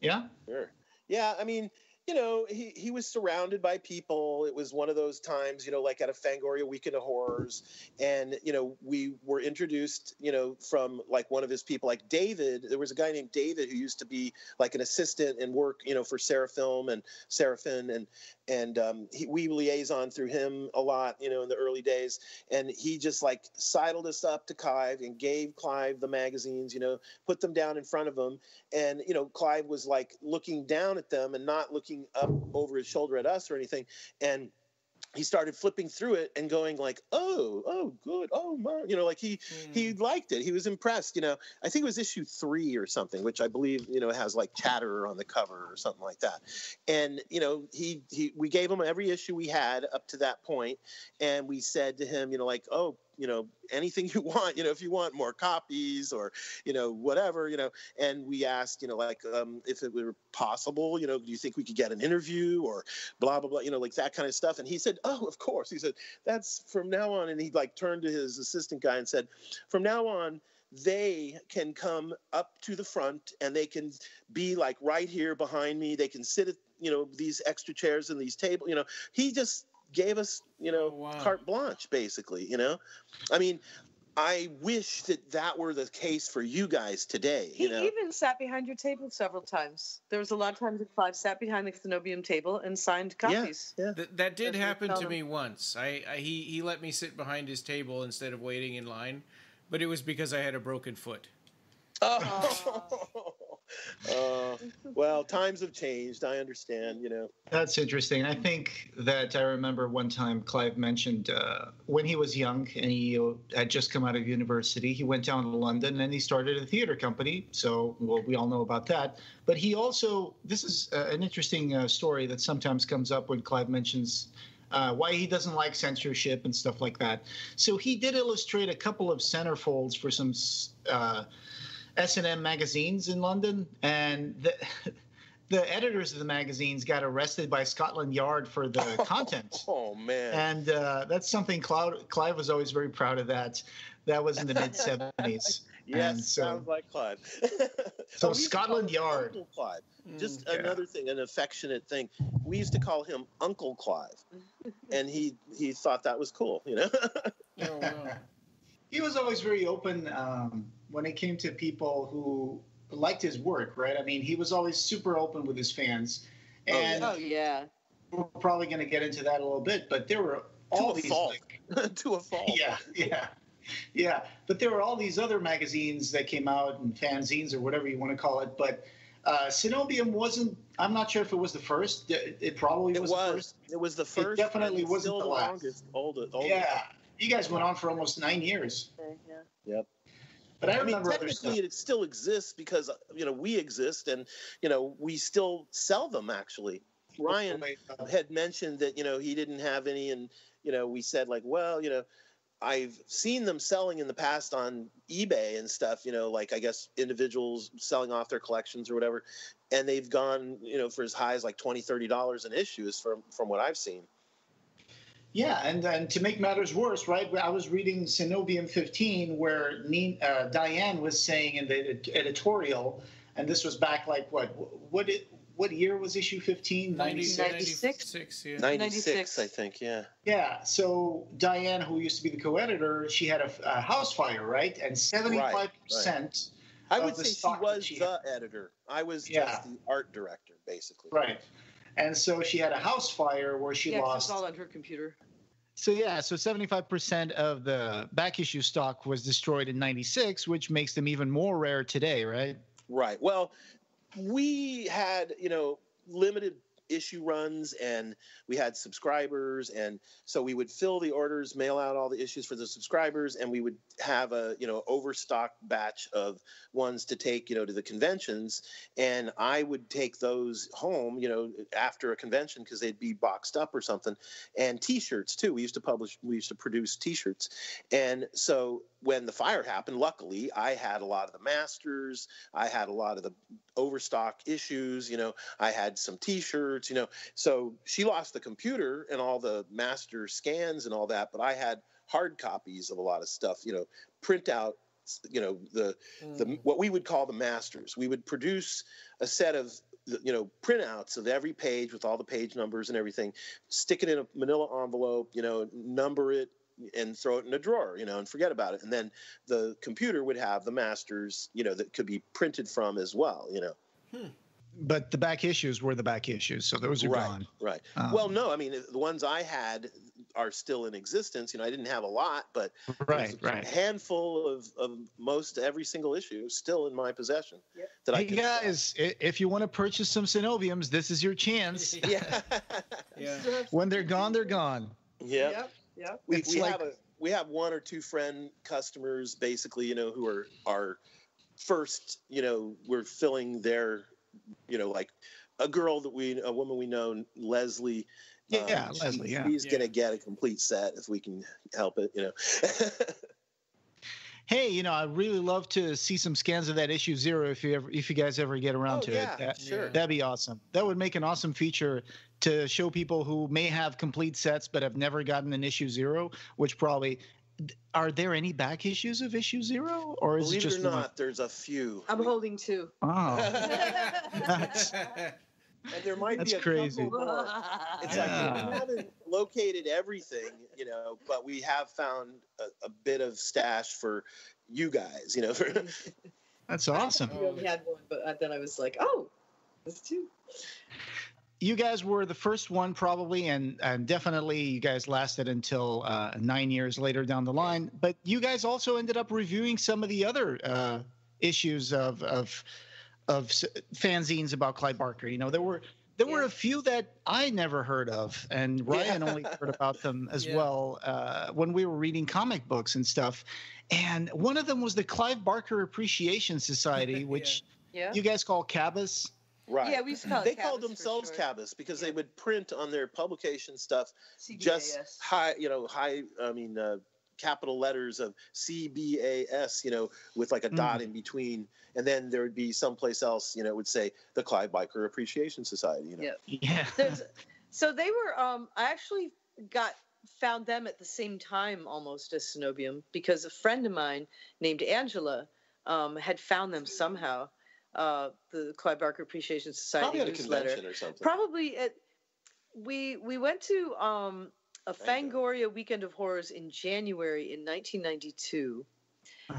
Yeah? Sure. Yeah, I mean, you know, he was surrounded by people. It was one of those times, you know, like at a Fangoria Weekend of Horrors. And, you know, we were introduced, you know, from like one of his people, like David. There was a guy named David who used to be like an assistant and work, you know, for Seraphim and Seraphin. And we liaison through him a lot, you know, in the early days. And he just like sidled us up to Clive and gave Clive the magazines, you know, put them down in front of him. And, you know, Clive was like looking down at them and not looking up over his shoulder at us or anything. And he started flipping through it and going like, oh, good. Oh, my, you know, like he liked it. He was impressed. You know, I think it was issue 3 or something, which I believe, you know, has like Chatterer on the cover or something like that. And, you know, we gave him every issue we had up to that point. And we said to him, you know, like, oh, you know, anything you want, you know, if you want more copies or, you know, whatever, you know, and we asked, you know, like, if it were possible, you know, do you think we could get an interview or blah, blah, blah, you know, like that kind of stuff. And he said, oh, of course. He said, that's from now on. And he like turned to his assistant guy and said, from now on, they can come up to the front and they can be like right here behind me. They can sit at, you know, these extra chairs and these tables, you know, he just gave us, you know, carte blanche, basically, you know. I mean, I wish that were the case for you guys today. He even sat behind your table several times. There was a lot of times that Clive sat behind the Cenobium table and signed copies. Yeah. That did happen to me once. He let me sit behind his table instead of waiting in line, but it was because I had a broken foot. Oh. Well, times have changed. I understand, That's interesting. I think that I remember one time Clive mentioned when he was young and he had just come out of university, he went down to London and he started a theater company. So, well, we all know about that. But he also, this is an interesting story that sometimes comes up when Clive mentions why he doesn't like censorship and stuff like that. So he did illustrate a couple of centerfolds for some S&M magazines in London, and the editors of the magazines got arrested by Scotland Yard for the content. Oh, man. And that's something Clive was always very proud of that. That was in the mid-'70s. Yes, sounds like Clive. So Scotland Yard. Uncle Clive. Just another thing, an affectionate thing. We used to call him Uncle Clive, and he thought that was cool, Oh, wow. He was always very open when it came to people who liked his work, right? I mean, he was always super open with his fans. And we're probably going to get into that a little bit, but there were all these... To a fault. Yeah. But there were all these other magazines that came out and fanzines or whatever you want to call it. But Cenobium wasn't... I'm not sure if it was the first. It probably was the first. It was the first. It definitely wasn't the last. Oldest. Yeah. You guys went on for almost 9 years. Yep. But I remember technically it still exists because we exist and we still sell them. Actually, Ryan had mentioned that he didn't have any, and we said like, well, I've seen them selling in the past on eBay and stuff. Like I guess individuals selling off their collections or whatever, and they've gone for as high as like $20-$30 an issue from what I've seen. Yeah, and to make matters worse, right, I was reading Cenobium 15 where Diane was saying in the editorial, and this was back like what year was issue 15? 96? Yeah. 96, I think, yeah. Yeah, so Diane, who used to be the co-editor, she had a house fire, right? And 75% I would say she was the editor. I was just the art director, basically. Right. And so she had a house fire where she lost... it's all on her computer. So 75% of the back issue stock was destroyed in 96, which makes them even more rare today, right? Right. Well, we had, limited issue runs and we had subscribers, and so we would fill the orders, mail out all the issues for the subscribers, and we would have a overstock batch of ones to take to the conventions, and I would take those home after a convention because they'd be boxed up or something. And t-shirts too, we used to produce t-shirts. And so when the fire happened, luckily I had a lot of the masters, I had a lot of the overstock issues, I had some t-shirts, so she lost the computer and all the master scans and all that, but I had hard copies of a lot of stuff, print out, the what we would call the masters. We would produce a set of printouts of every page with all the page numbers and everything, stick it in a manila envelope, number it, and throw it in a drawer, and forget about it. And then the computer would have the masters, that could be printed from as well, But the back issues were the back issues, so those are gone. Right. Well, no, I mean, the ones I had are still in existence. I didn't have a lot, but a handful of most every single issue still in my possession. Yep. Hey guys, if you want to purchase some Cenobiums, this is your chance. Yeah. When they're gone, they're gone. Yeah. Yeah. We have one or two friend customers basically, who are our first, we're filling their, like a woman we know, Leslie. Leslie. Yeah. She's going to get a complete set if we can help it, Hey, I'd really love to see some scans of that issue 0 if you guys ever get around to it. Sure. That'd be awesome. That would make an awesome feature to show people who may have complete sets but have never gotten an issue 0, which probably... Are there any back issues of issue 0? Or is Believe it just it or not, there's a few. I'm holding 2. Oh. And there might be a crazy. couple more. It's like we haven't located everything, but we have found a bit of stash for you guys, That's awesome. I only had one, but then I was like, oh, there's 2. You guys were the first one probably, and definitely you guys lasted until 9 years later down the line. But you guys also ended up reviewing some of the other issues of fanzines about Clive Barker. You know, there were a few that I never heard of, and Ryan only heard about them as well when we were reading comic books and stuff. And one of them was the Clive Barker Appreciation Society, which you guys call CABUS. Right. Yeah, we used to call it They CABUS called themselves CABUS because they would print on their publication stuff CBAS. just capital letters of CBAS, with like a dot in between. And then there would be someplace else, it would say the Clive Barker Appreciation Society. Yeah. So they were, I actually found them at the same time almost as Cenobium, because a friend of mine named Angela had found them somehow. The Clive Barker Appreciation Society probably at a newsletter. Convention or something. Probably we went to a Fangoria Weekend of Horrors in January in 1992.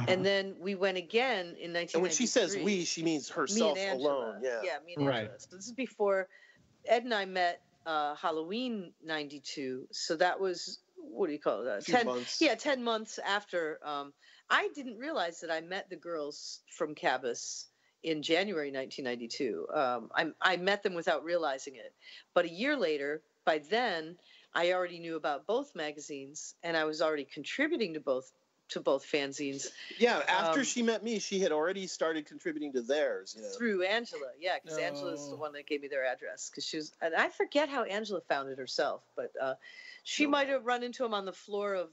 And then we went again in 1993. And when she says we, she means herself alone. Yeah, me and Angela. So this is before Ed and I met Halloween 92. So that was, what do you call it? 10 months. Yeah, 10 months after. I didn't realize that I met the girls from CABUS in January 1992. I met them without realizing it. But a year later, by then, I already knew about both magazines, and I was already contributing to both fanzines. Yeah, after she met me, she had already started contributing to theirs. Through Angela, yeah, because Angela's the one that gave me their address. Because she was, and I forget how Angela found it herself, but she might have run into him on the floor of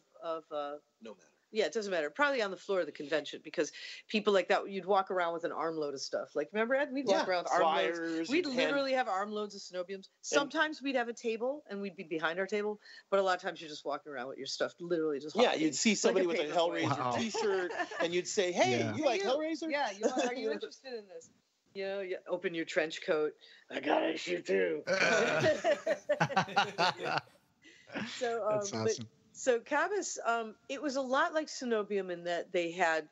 no matter. Yeah, it doesn't matter. Probably on the floor of the convention, because people like that, you'd walk around with an armload of stuff. Like, remember, Ed? We'd walk around with armloads. We'd literally have armloads of Cenobiums. Sometimes we'd have a table, and we'd be behind our table. But a lot of times you're just walking around with your stuff, literally just walking. Yeah, you'd see somebody with a Hellraiser T-shirt, and you'd say, hey, you like Hellraiser? Yeah, are you interested in this? You open your trench coat. I got issue 2. So, that's awesome. So CABUS, it was a lot like Cenobium in that they had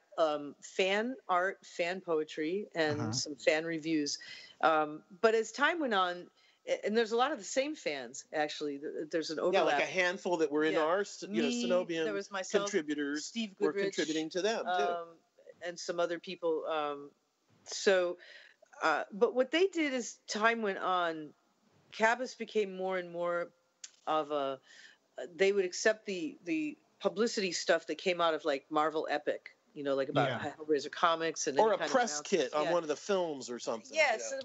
fan art, fan poetry, and some fan reviews. But as time went on, and there's a lot of the same fans, actually. There's an overlap. Yeah, like a handful that were in our Cenobium there was myself, contributors Steve Goodrich, were contributing to them, too. And some other people. But what they did as time went on, CABUS became more and more of a... They would accept the publicity stuff that came out of like Marvel Epic, like about Hellraiser comics and or a press kit on one of the films or something. Yeah, so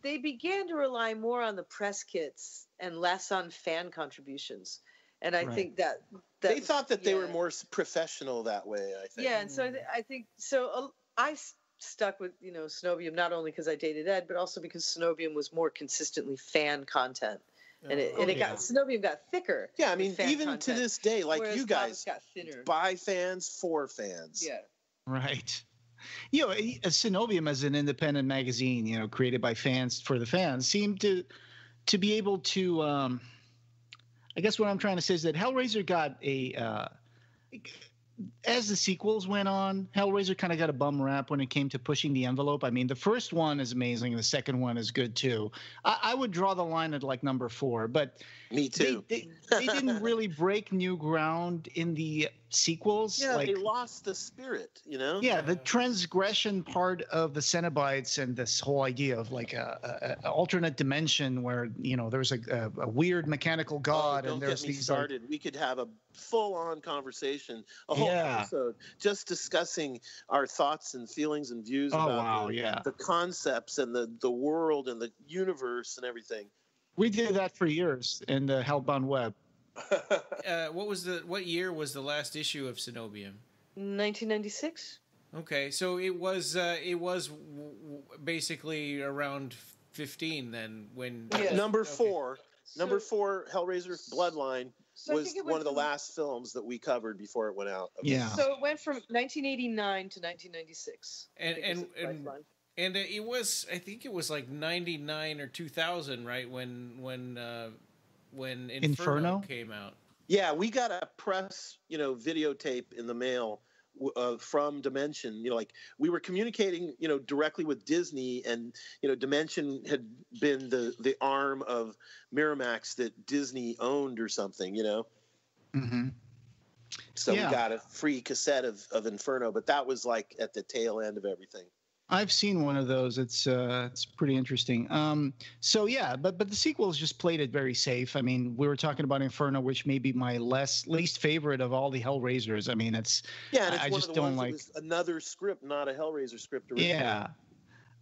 they began to rely more on the press kits and less on fan contributions, and I think that they thought that they were more professional that way. I think. Yeah, and so I think so. I stuck with Cenobium not only because I dated Ed, but also because Cenobium was more consistently fan content. And Cenobium got thicker. Yeah, I mean, even content, to this day, like you guys got thinner. By fans for fans. Yeah. Right. Cenobium as an independent magazine, created by fans for the fans, seemed to be able to. I guess what I'm trying to say is that Hellraiser got as the sequels went on, Hellraiser kind of got a bum rap when it came to pushing the envelope. I mean, the first one is amazing. The second one is good, too. I would draw the line at like number 4. But me too. They didn't really break new ground in the sequels. Yeah, they lost the spirit, Yeah, the transgression part of the Cenobites and this whole idea of like a alternate dimension where, there's a weird mechanical god. Don't and there's get me these started. We could have a full-on conversation, a whole episode, just discussing our thoughts and feelings and views about the concepts and the world and the universe and everything. We did that for years in the Hellbound Web. What year was the last issue of Cenobium? 1996. Okay, so it was basically around 15 then when number 4 Hellraiser Bloodline was one of the last films that we covered before it went out. Yeah. So it went from 1989 to 1996. And it was, I think it was like 99 or 2000, right? When Inferno came out. Yeah, we got a press, videotape in the mail from Dimension. Like we were communicating, directly with Disney, and Dimension had been the arm of Miramax that Disney owned or something. Mm-hmm. So we got a free cassette of Inferno, but that was like at the tail end of everything. I've seen one of those. It's pretty interesting. So yeah, but the sequels just played it very safe. I mean, we were talking about Inferno, which may be my least favorite of all the Hellraisers. I mean, and it's I one just of the don't ones like. that was another script, not a Hellraiser script originally. Yeah.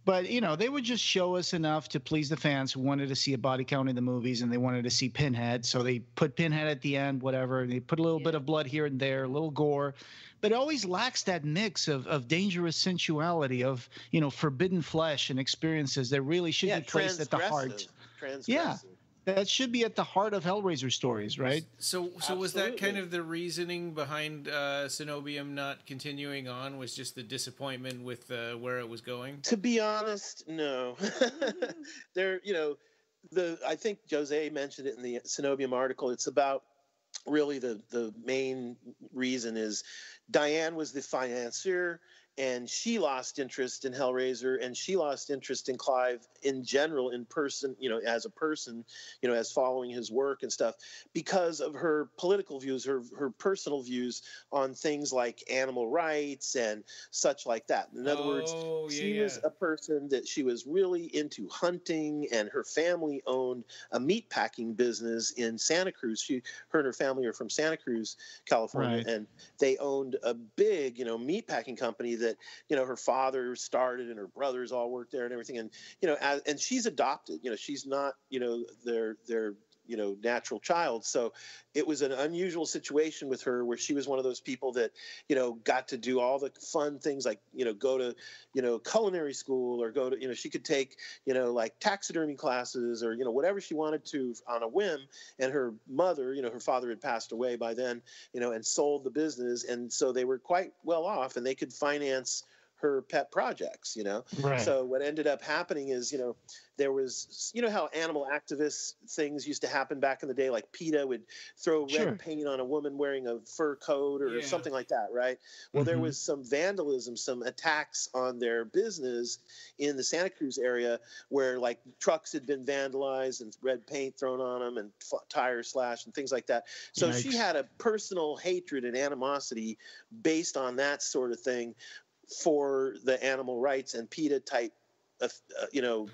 But they would just show us enough to please the fans who wanted to see a body count in the movies, and they wanted to see Pinhead. So they put Pinhead at the end, whatever. They put a little bit of blood here and there, a little gore, but it always lacks that mix of dangerous sensuality, of forbidden flesh and experiences that really should be placed at the heart. Yeah. That should be at the heart of Hellraiser stories, right? So was that kind of the reasoning behind Cenobium not continuing on? Was just the disappointment with where it was going? To be honest, no. I think Jose mentioned it in the Cenobium article. It's about really the main reason is Diane was the financier, and she lost interest in Hellraiser, and she lost interest in Clive in general, in person, as a person, as following his work and stuff, because of her political views, her personal views on things like animal rights and such like that. In other words, she was a person that she was really into hunting, and her family owned a meat packing business in Santa Cruz. Her and her family are from Santa Cruz, California, right. And they owned a big, meat packing company that her father started, and her brothers all worked there and everything. And and she's adopted. She's not their natural child. So it was an unusual situation with her, where she was one of those people that got to do all the fun things, like go to culinary school, or go to she could take like taxidermy classes, or whatever she wanted to on a whim. And her mother, her father had passed away by then, and sold the business, and so they were quite well off, and they could finance her pet projects, Right. So what ended up happening is, there was, how animal activist things used to happen back in the day, like PETA would throw red paint on a woman wearing a fur coat or something like that, right? Well, there was some vandalism, some attacks on their business in the Santa Cruz area, where like trucks had been vandalized and red paint thrown on them and tires slashed and things like that. So she had a personal hatred and animosity based on that sort of thing for the animal rights and PETA type,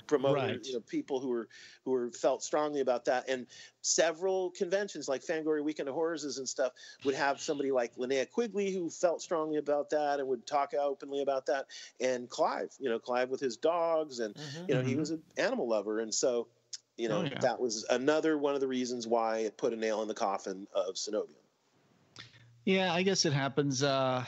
promoters, people who were felt strongly about that. And several conventions like Fangoria Weekend of Horrors and stuff would have somebody like Linnea Quigley who felt strongly about that and would talk openly about that. And Clive, Clive with his dogs, and he was an animal lover, and so that was another one of the reasons why it put a nail in the coffin of Cenobium. Yeah, I guess it happens. A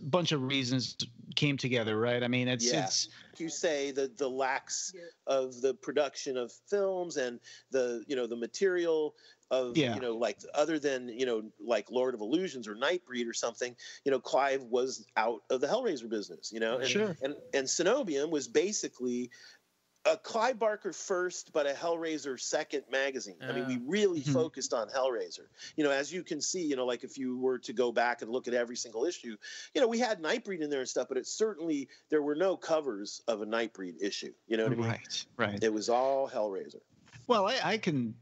bunch of reasons came together, right? I mean, it's you say the lacks of the production of films and the material of like other than like Lord of Illusions or Nightbreed or something. Clive was out of the Hellraiser business. And Cenobium was basically a Clive Barker first, but a Hellraiser second magazine. I mean, we really focused on Hellraiser. As you can see, like if you were to go back and look at every single issue, we had Nightbreed in there and stuff, but there were no covers of a Nightbreed issue. You know what I mean? Right. It was all Hellraiser. Well, I can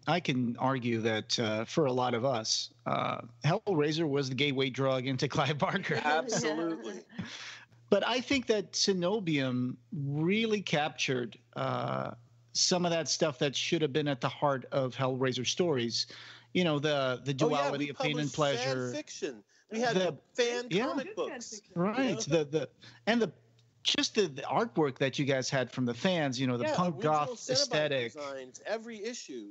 argue that for a lot of us, Hellraiser was the gateway drug into Clive Barker. Absolutely. But I think that Cenobium really captured some of that stuff that should have been at the heart of Hellraiser stories. The duality of pain and pleasure. Fan fiction. We had fan comic books. Right. The artwork that you guys had from the fans. The punk goth aesthetic. Designs, every issue.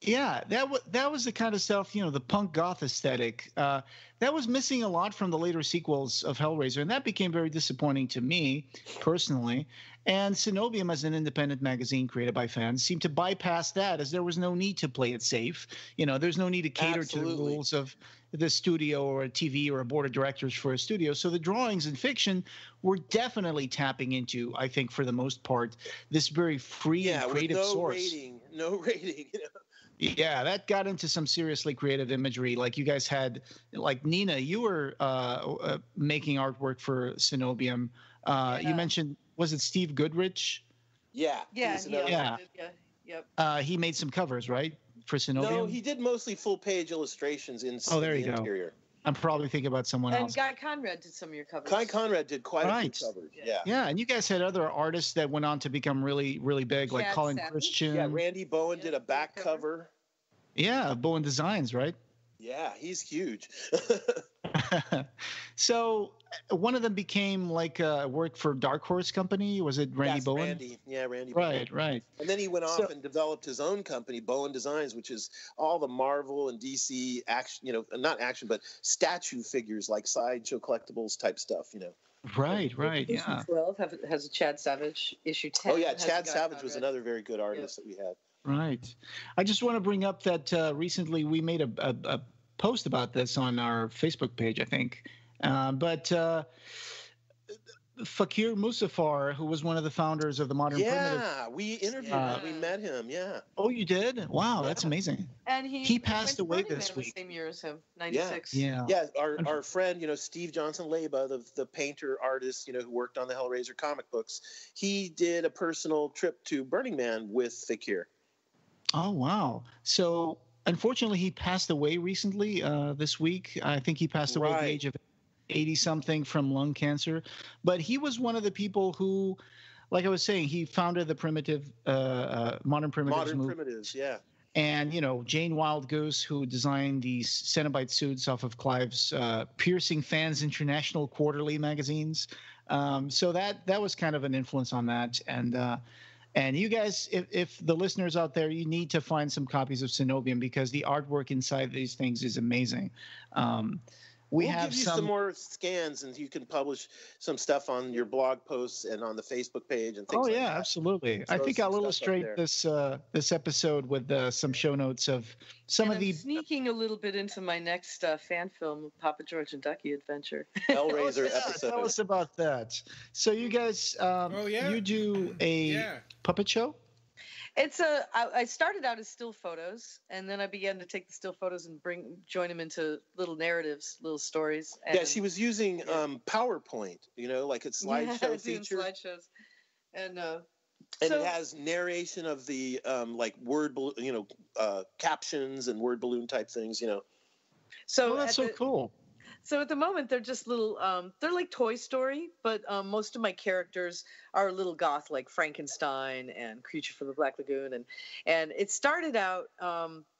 Yeah, that was the kind of stuff, the punk goth aesthetic. That was missing a lot from the later sequels of Hellraiser, and that became very disappointing to me personally. And Cenobium, as an independent magazine created by fans, seemed to bypass that, as there was no need to play it safe. There's no need to cater to the rules of the studio or a TV or a board of directors for a studio. So the drawings and fiction were definitely tapping into, I think, for the most part, this very free and creative source. No rating. Yeah, that got into some seriously creative imagery. Like you guys had, like Nina, you were making artwork for Cenobium. You mentioned, was it Steve Goodrich? Yeah. Yep. He made some covers, right, for Cenobium? No, he did mostly full-page illustrations in there the you interior. I'm probably thinking about someone else. And Guy Conrad did some of your covers. Guy Conrad did quite a few covers. Yeah, and you guys had other artists that went on to become really, really big, Chad like Colin Savage. Christian. Yeah, Randy Bowen did a back cover. Yeah, Bowen Designs, right? Yeah, he's huge. So one of them became like worked for Dark Horse Company. Was it Randy Bowen? Randy. Yeah, Randy. Right, Bowen. right. And then he went off and developed his own company, Bowen Designs, which is all the Marvel and DC action, not action, but statue figures like Sideshow Collectibles type stuff, Right, right. Issue 12 has a Chad Savage. Issue 10. Oh yeah, Chad Savage was another very good artist that we had. Right. I just want to bring up that recently we made a post about this on our Facebook page, I think. But Fakir Musafar, who was one of the founders of the Modern Primitive. Yeah, we interviewed him. We met him, yeah. Oh, you did? Wow, that's amazing. And he passed away this week. The same year as him, 96. Yeah, our friend, Steve Johnson Leba, the painter artist, who worked on the Hellraiser comic books, he did a personal trip to Burning Man with Fakir. Oh, wow. So, unfortunately, he passed away recently this week. I think he passed away at the age of 80-something from lung cancer. But he was one of the people who, like I was saying, he founded the Modern Primitives, yeah. And, Jane Wildgoose, who designed these Cenobite suits off of Clive's Piercing Fans International Quarterly magazines. So that was kind of an influence on that. And you guys, if the listeners out there, you need to find some copies of Cenobium because the artwork inside these things is amazing. We'll give you some more scans, and you can publish some stuff on your blog posts and on the Facebook page and things like that. Oh, yeah, absolutely. I think I'll illustrate this episode with some show notes of some of the... sneaking a little bit into my next fan film, Papa George and Ducky Adventure. Hellraiser episode. Tell us about that. So you guys, you do a puppet show? I started out as still photos, and then I began to take the still photos and join them into little narratives, little stories. And, she was using PowerPoint, like it's slideshow feature. Slideshows, and it has narration of the like word, captions and word balloon type things, So that's so cool. So at the moment, they're just little, they're like Toy Story, but most of my characters are a little goth, like Frankenstein and Creature from the Black Lagoon. And it started out...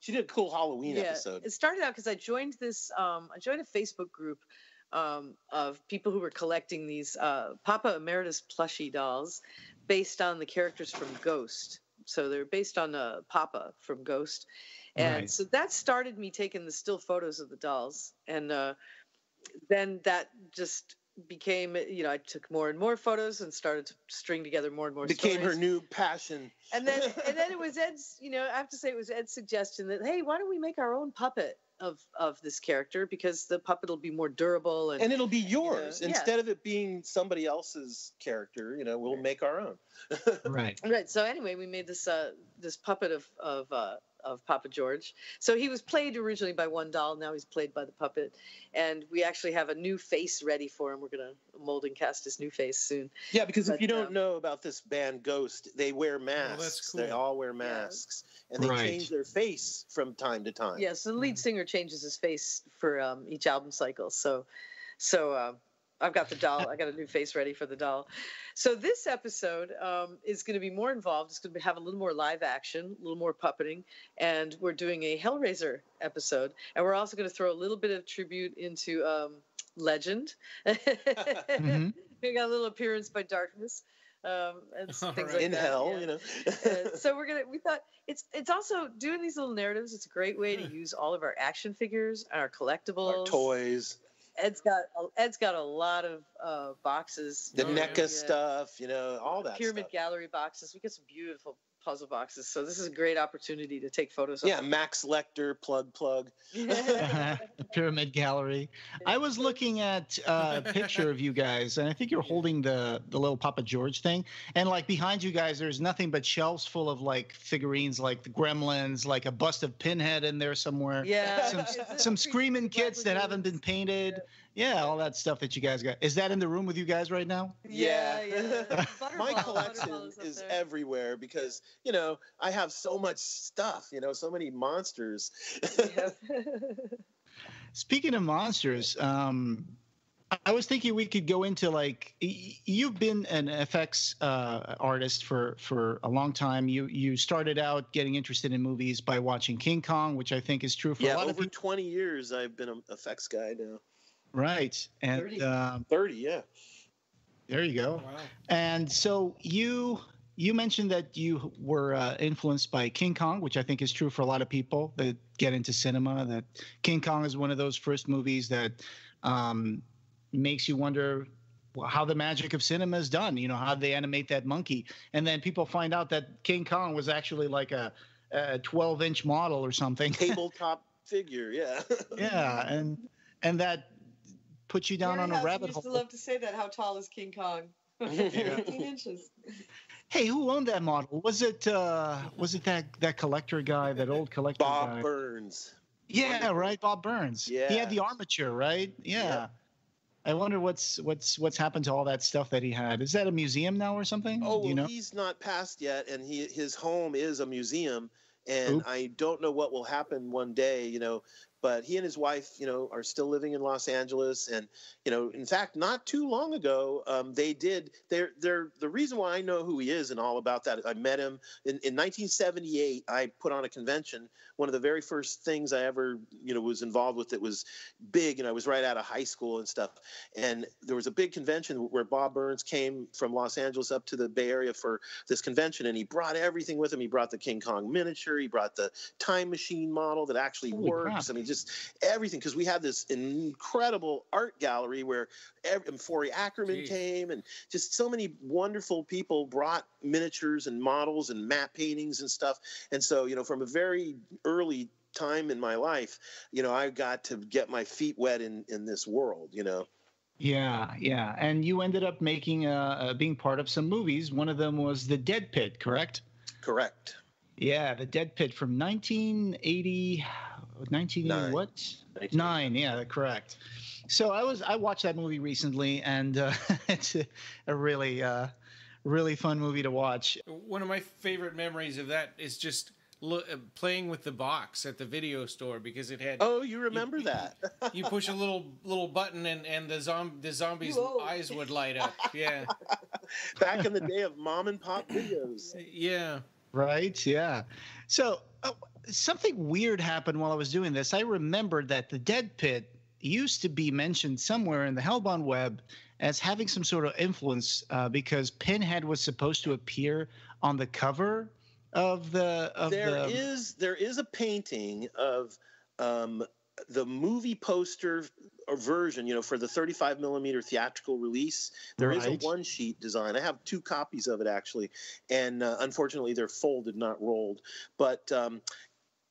she did a cool Halloween episode. It started out because I joined a Facebook group of people who were collecting these Papa Emeritus plushie dolls based on the characters from Ghost. So they're based on Papa from Ghost. And so that started me taking the still photos of the dolls. And then that just became, I took more and more photos and started to string together more and more Became stories. her new passion. And then it was Ed's, I have to say it was Ed's suggestion that, hey, why don't we make our own puppet of this character, because the puppet will be more durable. And it'll be yours. Instead of it being somebody else's character, we'll make our own. Right. So anyway, we made this puppet of Papa George. So he was played originally by one doll. Now he's played by the puppet. And we actually have a new face ready for him. We're going to mold and cast his new face soon. Yeah, because if you don't know about this band Ghost, they wear masks. Oh, that's cool. They all wear masks. And they change their face from time to time. Yeah, so the lead singer changes his face for each album cycle. So I've got the doll. I got a new face ready for the doll. So this episode is going to be more involved. It's going to have a little more live action, a little more puppeting, and we're doing a Hellraiser episode. And we're also going to throw a little bit of tribute into Legend. Mm-hmm. We got a little appearance by Darkness. And things like in that. hell, So we thought it's also doing these little narratives. It's a great way to use all of our action figures, our collectibles, our toys. Ed's got a lot of boxes. The NECA stuff, all that Pyramid stuff. Gallery boxes. We get some beautiful puzzle boxes. So this is a great opportunity to take photos of them. Max Lecter, plug. Pyramid Gallery. I was looking at a picture of you guys, and I think you're holding the little Papa George thing. And like behind you guys, there's nothing but shelves full of like figurines, like the Gremlins, like a bust of Pinhead in there somewhere. Yeah. Some screaming kids that haven't been painted. Yeah, all that stuff that you guys got. Is that in the room with you guys right now? Yeah. My collection is everywhere because, I have so much stuff, so many monsters. Speaking of monsters, I was thinking we could go into like you've been an FX artist for a long time. You started out getting interested in movies by watching King Kong, which I think is true for a lot of people. Over 20 years I've been an effects guy now. Right, and 30, yeah. There you go. Wow. And so you mentioned that you were influenced by King Kong, which I think is true for a lot of people that get into cinema. That King Kong is one of those first movies that makes you wonder how the magic of cinema is done. You know, how they animate that monkey, and then people find out that King Kong was actually like a 12-inch model or something. Tabletop figure, yeah. Yeah, and that puts you down on a rabbit hole. I used to love to say that. How tall is King Kong? 15 inches. Hey, who owned that model? Was it that collector guy, that old collector guy? Bob Burns. Yeah, right, Bob Burns. Yeah. He had the armature, right? Yeah. Yep. I wonder what's happened to all that stuff that he had. Is that a museum now or something? Oh, well, he's not passed yet, and his home is a museum, and Oops. I don't know what will happen one day, you know. But he and his wife, you know, are still living in Los Angeles, and you know, in fact, not too long ago, they did. They're the reason why I know who he is and all about that. I met him in 1978. I put on a convention. One of the very first things I ever, you know, was involved with that was big, and I was right out of high school and stuff. And there was a big convention where Bob Burns came from Los Angeles up to the Bay Area for this convention, and he brought everything with him. He brought the King Kong miniature. He brought the time machine model that actually works. Crap. I mean, just everything, because we had this incredible art gallery where Forey Ackerman came, and just so many wonderful people brought miniatures and models and matte paintings and stuff. And so, you know, from a very early time in my life, you know, I got to get my feet wet in this world, you know. Yeah. And you ended up making being part of some movies. One of them was The Dead Pit, correct? Correct. Yeah, The Dead Pit from 1980. 1980 what? 9, yeah, correct. So I watched that movie recently, and it's a really fun movie to watch. One of my favorite memories of that is just playing with the box at the video store, because it had. Oh, you remember that? You push a little button, and the zombie's eyes would light up. Yeah. Back in the day of mom and pop videos. Yeah. Right. Yeah. So something weird happened while I was doing this. I remembered that the Dead Pit used to be mentioned somewhere in the Hellbound web as having some sort of influence because Pinhead was supposed to appear on the cover of the. There is a painting of the movie poster version, you know, for the 35 millimeter theatrical release. There is a one sheet design. I have 2 copies of it actually, and unfortunately they're folded, not rolled. But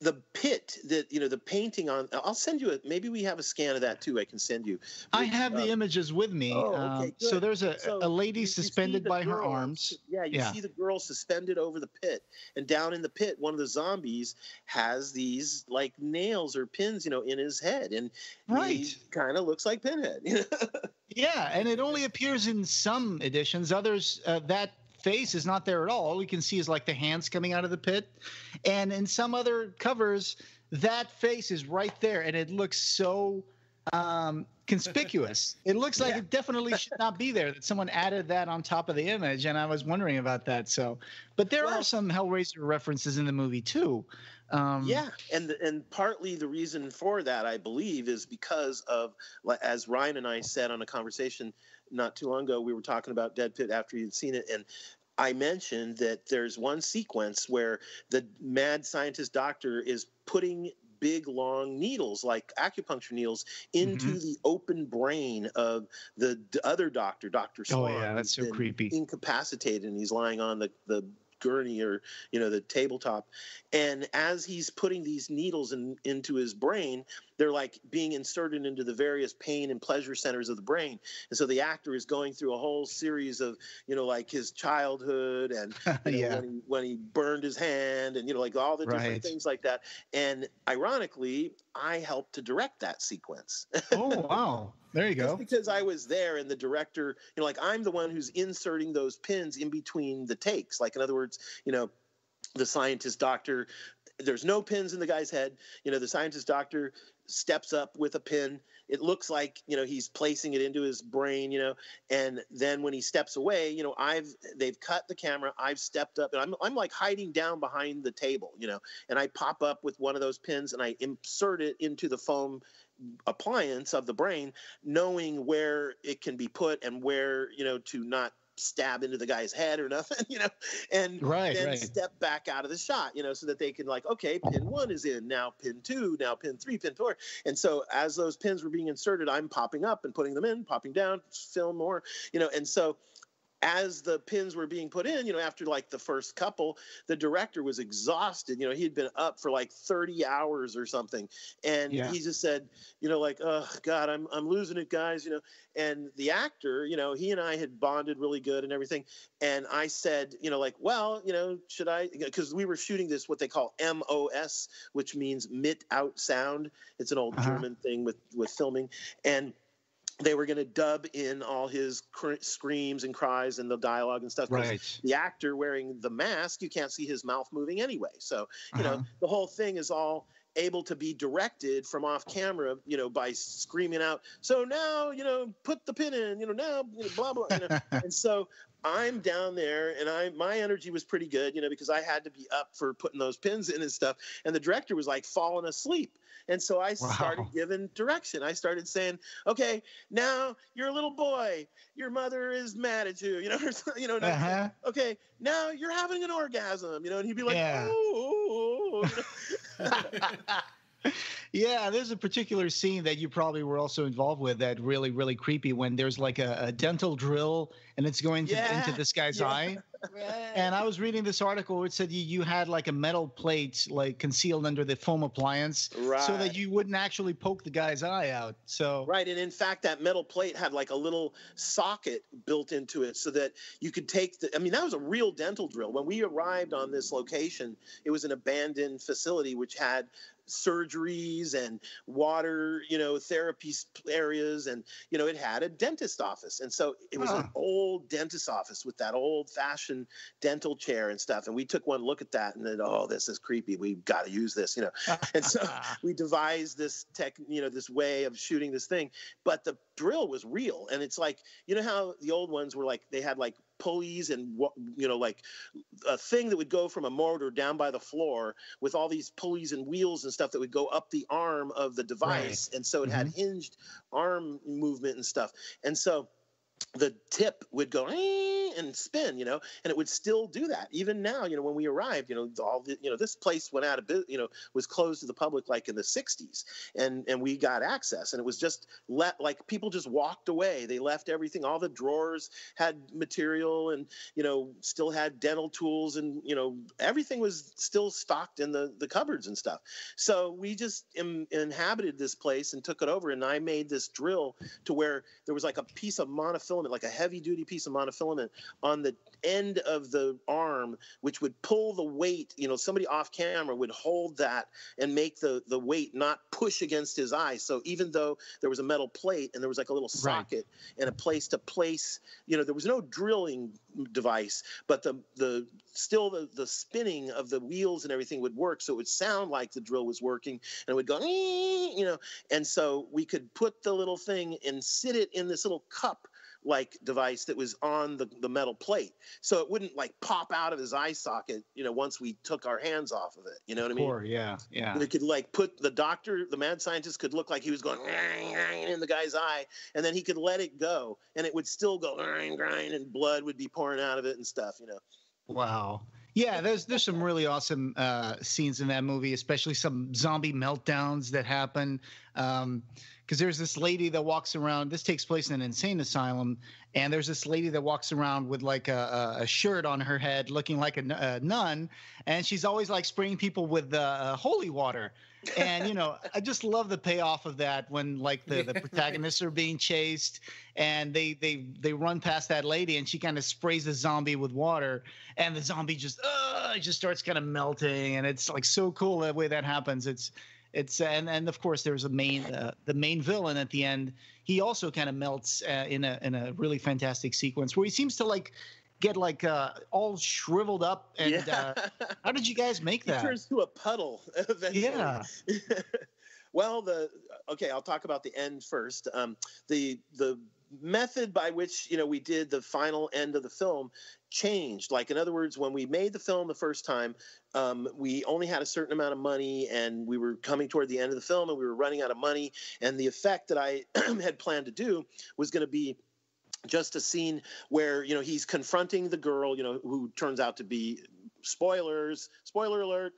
the pit that, you know, the painting on, I'll send you maybe we have a scan of that too. I can send you. I have the images with me. Okay, so there's a lady suspended by her arms. Yeah, you see the girl suspended over the pit, and down in the pit, one of the zombies has these like nails or pins, you know, in his head, and he kind of looks like Pinhead. Yeah, and it only appears in some editions. Others, that face is not there at all. All you can see is like the hands coming out of the pit, and in some other covers that face is right there, and it looks so conspicuous. It looks like it definitely should not be there, that someone added that on top of the image, and I was wondering about that. So, but there are some Hellraiser references in the movie too. And partly the reason for that, I believe, is because of, as Ryan and I said on a conversation not too long ago, we were talking about Dead Pit after you'd seen it, and I mentioned that there's one sequence where the mad scientist doctor is putting big long needles, like acupuncture needles, into the open brain of the other doctor, Dr. Swan. Oh yeah, that's so creepy. Incapacitated, and he's lying on the gurney, or, you know, the tabletop, and as he's putting these needles into his brain, they're like being inserted into the various pain and pleasure centers of the brain. And so the actor is going through a whole series of, you know, like his childhood, and you know, when he burned his hand, and, you know, like all the different things like that. And ironically, I helped to direct that sequence. Oh wow, there you go. Just because I was there, and the director, you know, like I'm the one who's inserting those pins in between the takes. Like, in other words, you know, the scientist doctor, there's no pins in the guy's head. The scientist doctor steps up with a pin. It looks like, he's placing it into his brain, and then when he steps away, they've cut the camera. I've stepped up, and I'm like hiding down behind the table, and I pop up with one of those pins and I insert it into the foam appliance of the brain, knowing where it can be put and where, to not stab into the guy's head or nothing, and then step back out of the shot, so that they can okay, pin 1 is in, now pin 2, now pin 3, pin 4. And so as those pins were being inserted, I'm popping up and putting them in, popping down, film more, and so as the pins were being put in, after the first couple, the director was exhausted. He had been up for 30 hours or something. And he just said, oh God, I'm losing it, guys, and the actor, he and I had bonded really good and everything. And I said, well, should I, because we were shooting this, what they call MOS, which means mit out sound. It's an old German thing with filming. And they were going to dub in all his screams and cries and the dialogue and stuff. Right. The actor wearing the mask, you can't see his mouth moving anyway. So, the whole thing is all able to be directed from off camera, by screaming out, so now, put the pin in, now, blah, blah. And so I'm down there and my energy was pretty good, because I had to be up for putting those pins in and stuff. And the director was falling asleep. And so I started giving direction. I started saying, okay, now you're a little boy. Your mother is mad at you, okay, now you're having an orgasm, and he'd be like, oh. Yeah, there's a particular scene that you probably were also involved with that really, really creepy when there's a dental drill and it's going into this guy's eye. Right. And I was reading this article where it said you had a metal plate concealed under the foam appliance so that you wouldn't actually poke the guy's eye out. So right, and in fact that metal plate had a little socket built into it so that you could take that was a real dental drill. When we arrived on this location, it was an abandoned facility which had surgeries and water, therapy areas, and it had a dentist office. And so it was an old dentist office with that old fashioned dental chair and stuff. And we took one look at that and then, oh, this is creepy. We've got to use this, And so we devised this this way of shooting this thing. But the drill was real. And it's how the old ones were they had pulleys and a thing that would go from a motor down by the floor with all these pulleys and wheels and stuff that would go up the arm of the device. Right. And so it had hinged arm movement and stuff. And so the tip would go and spin, and it would still do that even now. When we arrived, all the, this place went out of business, was closed to the public in the 60s, and we got access, and it was just people just walked away. They left everything. All the drawers had material, and still had dental tools, and everything was still stocked in the cupboards and stuff. So we just inhabited this place and took it over, and I made this drill to where there was a piece of monofilament, a heavy-duty piece of monofilament on the end of the arm, which would pull the weight. Somebody off camera would hold that and make the weight not push against his eye. So even though there was a metal plate and there was a little socket and a place to place, there was no drilling device, but the spinning of the wheels and everything would work, so it would sound like the drill was working, and it would go, and so we could put the little thing and sit it in this little cup device that was on the metal plate, so it wouldn't pop out of his eye socket once we took our hands off of it, you know what I mean? Sure, yeah. And it could put the doctor, the mad scientist, could look like he was going in the guy's eye, and then he could let it go and it would still go and blood would be pouring out of it and stuff. Wow. Yeah, there's some really awesome scenes in that movie, especially some zombie meltdowns that happen. Because there's this lady that walks around. This takes place in an insane asylum, and there's this lady that walks around with a shirt on her head, looking like a nun, and she's always spraying people with holy water. And I just love the payoff of that when the protagonists are being chased, and they run past that lady, and she kind of sprays the zombie with water, and the zombie just starts kind of melting, and it's so cool the way that happens. And of course there's the main villain at the end. He also kind of melts in a really fantastic sequence where he seems to get like all shriveled up. And how did you guys make that? He turns to a puddle eventually. Yeah. Well, I'll talk about the end first. The method by which we did the final end of the film changed. Like, in other words, when we made the film the first time, we only had a certain amount of money, and we were coming toward the end of the film, and we were running out of money. And the effect that I had planned to do was going to be just a scene where he's confronting the girl, who turns out to be. Spoiler alert.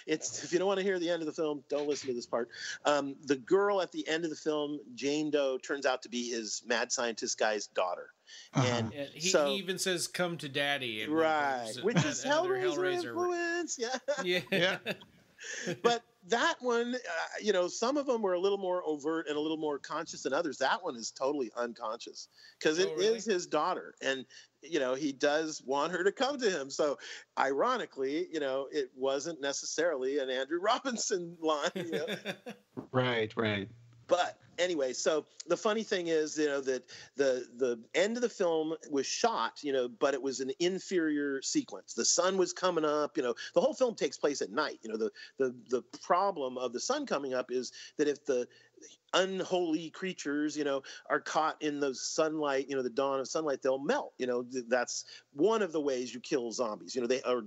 If you don't want to hear the end of the film, don't listen to this part. The girl at the end of the film, Jane Doe, turns out to be his mad scientist guy's daughter. And he even says, "Come to daddy." Right. Which is Hellraiser influence. Yeah. But that one, some of them were a little more overt and a little more conscious than others. That one is totally unconscious because it is his daughter. And, he does want her to come to him. So ironically, it wasn't necessarily an Andrew Robinson line. Right. But anyway, so the funny thing is, that the end of the film was shot, but it was an inferior sequence. The sun was coming up, the whole film takes place at night. The problem of the sun coming up is that if the unholy creatures, are caught in the sunlight, the dawn of sunlight, they'll melt. That's one of the ways you kill zombies. They are,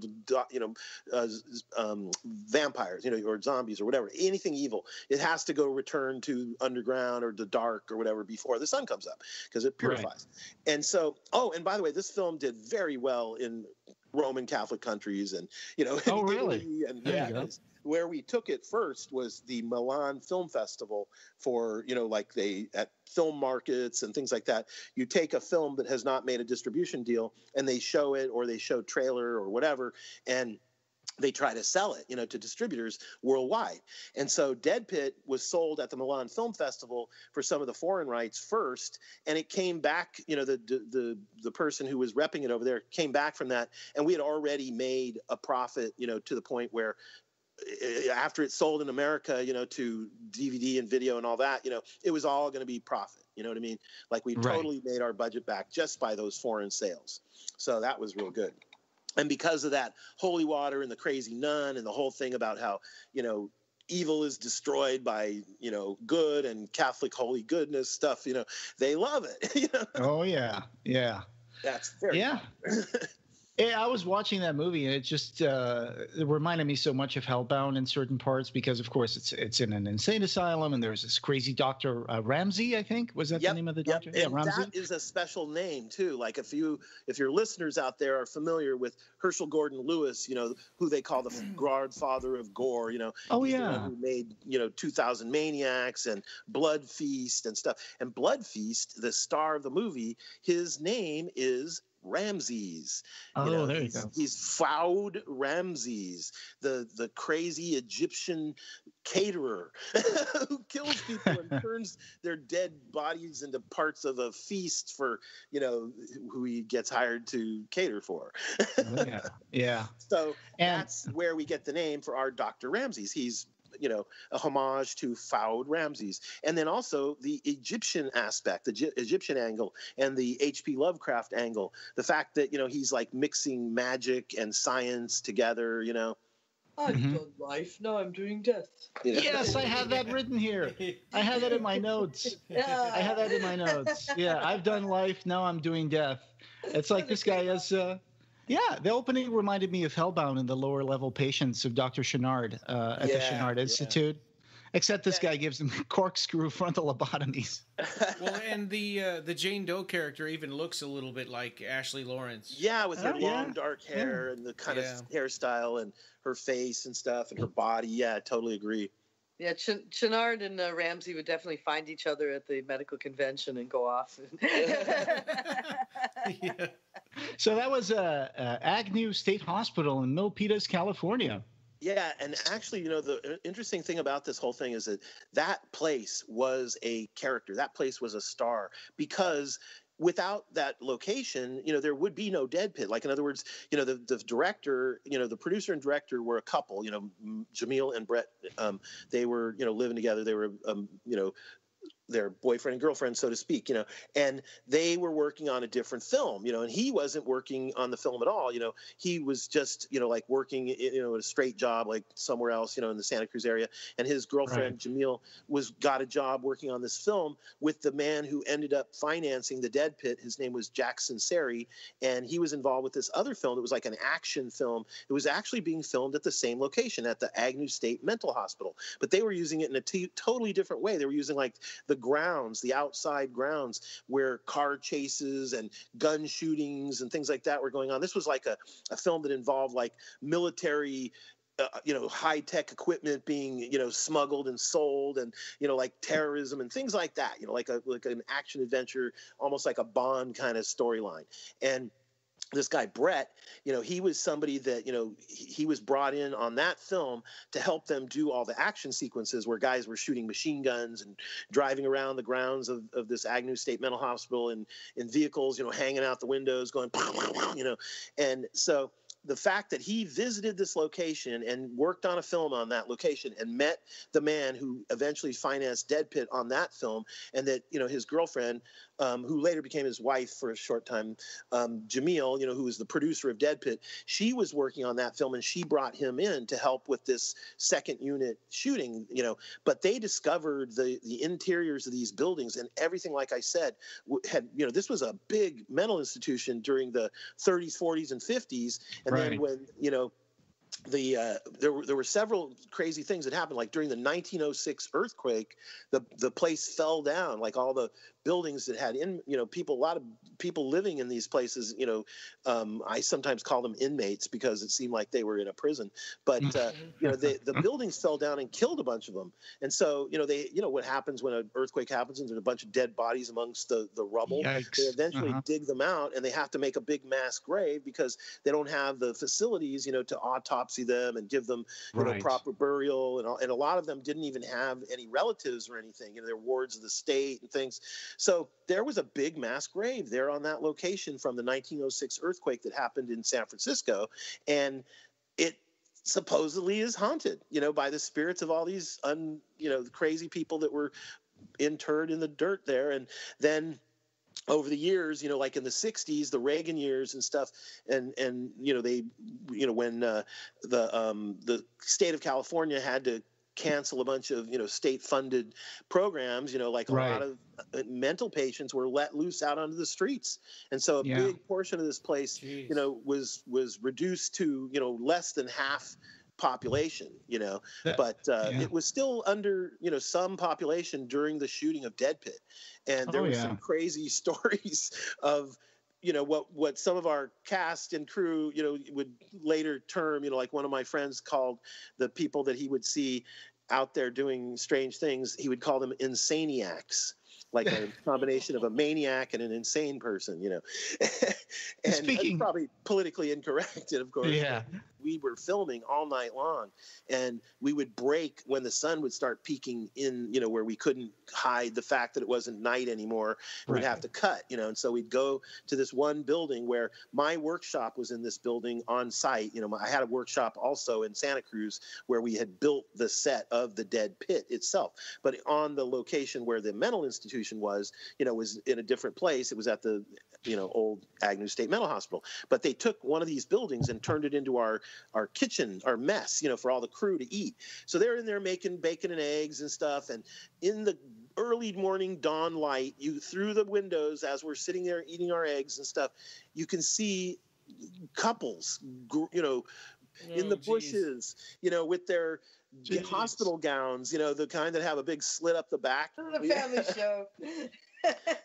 vampires, or zombies or whatever, anything evil. It has to go return to underground or the dark or whatever before the sun comes up because it purifies. Right. And so, and by the way, this film did very well in Roman Catholic countries and, oh, really? Italy and where we took it first was the Milan Film Festival for, at film markets and things like that. You take a film that has not made a distribution deal and they show it, or they show trailer or whatever, and they try to sell it, to distributors worldwide. And so Dead Pit was sold at the Milan Film Festival for some of the foreign rights first, and it came back, the person who was repping it over there came back from that, and we had already made a profit, to the point where after it sold in America, to DVD and video and all that, it was all going to be profit. You know what I mean? Like we totally made our budget back just by those foreign sales. So that was real good. And because of that holy water and the crazy nun and the whole thing about how, evil is destroyed by, good and Catholic holy goodness stuff, they love it. Oh, yeah. Yeah. That's very Yeah, I was watching that movie, and it just it reminded me so much of Hellbound in certain parts because, of course, it's in an insane asylum, and there's this crazy Dr. Ramsey, I think. Was that the name of the doctor? Yeah, Ramsey. That is a special name, too. Like, if your listeners out there are familiar with Herschel Gordon Lewis, who they call the godfather of gore, he's the one who made, 2000 Maniacs and Blood Feast and stuff. And Blood Feast, the star of the movie, his name is Ramses. There you go. He's Fouad Ramses, the crazy Egyptian caterer who kills people and turns their dead bodies into parts of a feast for, who he gets hired to cater for. Yeah. So that's where we get the name for our Dr. Ramses. He's a homage to Fouad Ramses. And then also the Egyptian aspect, the Egyptian angle, and the H.P. Lovecraft angle. The fact that, he's like mixing magic and science together, I've done life, now I'm doing death. Yes, I have that written here. I have that in my notes. I have that in my notes. Yeah, I've done life, now I'm doing death. It's like this guy is... the opening reminded me of Hellbound and the lower level patients of Dr. Chenard at the Chenard Institute. Except this guy gives them corkscrew frontal lobotomies. Well, and the Jane Doe character even looks a little bit like Ashley Lawrence. Yeah, with her long dark hair and the kind of hairstyle and her face and stuff and her body. Yeah, I totally agree. Yeah, Chenard and Ramsey would definitely find each other at the medical convention and go off. So that was Agnew State Hospital in Milpitas, California. Yeah, and actually, the interesting thing about this whole thing is that place was a character. That place was a star because without that location, there would be no Dead Pit. Like, in other words, the director, the producer and director were a couple, Jamil and Brett. They were, living together. They were, their boyfriend and girlfriend, so to speak, and they were working on a different film, and he wasn't working on the film at all. He was just, like working, a straight job, like somewhere else, in the Santa Cruz area. And his girlfriend, Jamil, got a job working on this film with the man who ended up financing the Dead Pit. His name was Jackson Seri, and he was involved with this other film that was like an action film. It was actually being filmed at the same location at the Agnew State Mental Hospital, but they were using it in a totally different way. They were using like the grounds, the outside grounds where car chases and gun shootings and things like that were going on. This was like a film that involved like military, high-tech equipment being, smuggled and sold, and, like terrorism and things like that, like an action adventure, almost like a Bond kind of storyline. And this guy, Brett, he was somebody that, he was brought in on that film to help them do all the action sequences where guys were shooting machine guns and driving around the grounds of this Agnew State Mental Hospital in vehicles, hanging out the windows going, and so the fact that he visited this location and worked on a film on that location and met the man who eventually financed Dead Pit on that film, and that, his girlfriend, who later became his wife for a short time, Jamil, who was the producer of Dead Pit, she was working on that film, and she brought him in to help with this second unit shooting, but they discovered the interiors of these buildings and everything, like I said, had, this was a big mental institution during the 30s, 40s, and 50s. And then when, there were several crazy things that happened, like during the 1906 earthquake, the place fell down, like all the buildings that had a lot of people living in these places. I sometimes call them inmates because it seemed like they were in a prison, but the buildings fell down and killed a bunch of them. And so what happens when an earthquake happens and there's a bunch of dead bodies amongst the rubble. Yikes. They eventually dig them out, and they have to make a big mass grave because they don't have the facilities to autopsy them and give them proper burial, and a lot of them didn't even have any relatives or anything. They're wards of the state and things. So there was a big mass grave there on that location from the 1906 earthquake that happened in San Francisco. And it supposedly is haunted, by the spirits of all these, crazy people that were interred in the dirt there. And then over the years, like in the 60s, the Reagan years and stuff, and they, when the state of California had to cancel a bunch of state-funded programs, like a lot of mental patients were let loose out onto the streets, and so a big portion of this place, was reduced to less than half population, but it was still under some population during the shooting of Dead Pit, and there were some crazy stories of what some of our cast and crew would later term like one of my friends called the people that he would see out there doing strange things, he would call them insaniacs, like a combination of a maniac and an insane person, and speaking, that's probably politically incorrect. And of course, we were filming all night long, and we would break when the sun would start peeking in, where we couldn't hide the fact that it wasn't night anymore. We'd have to cut, and so we'd go to this one building where my workshop was in this building on site. I had a workshop also in Santa Cruz where we had built the set of the Dead Pit itself, but on the location where the mental institution was in a different place. It was at the old Agnew State Mental Hospital, but they took one of these buildings and turned it into our kitchen, our mess, for all the crew to eat. So they're in there making bacon and eggs and stuff, and in the early morning dawn light, through the windows as we're sitting there eating our eggs and stuff, you can see couples in the bushes, with their hospital gowns, the kind that have a big slit up the back. The family show.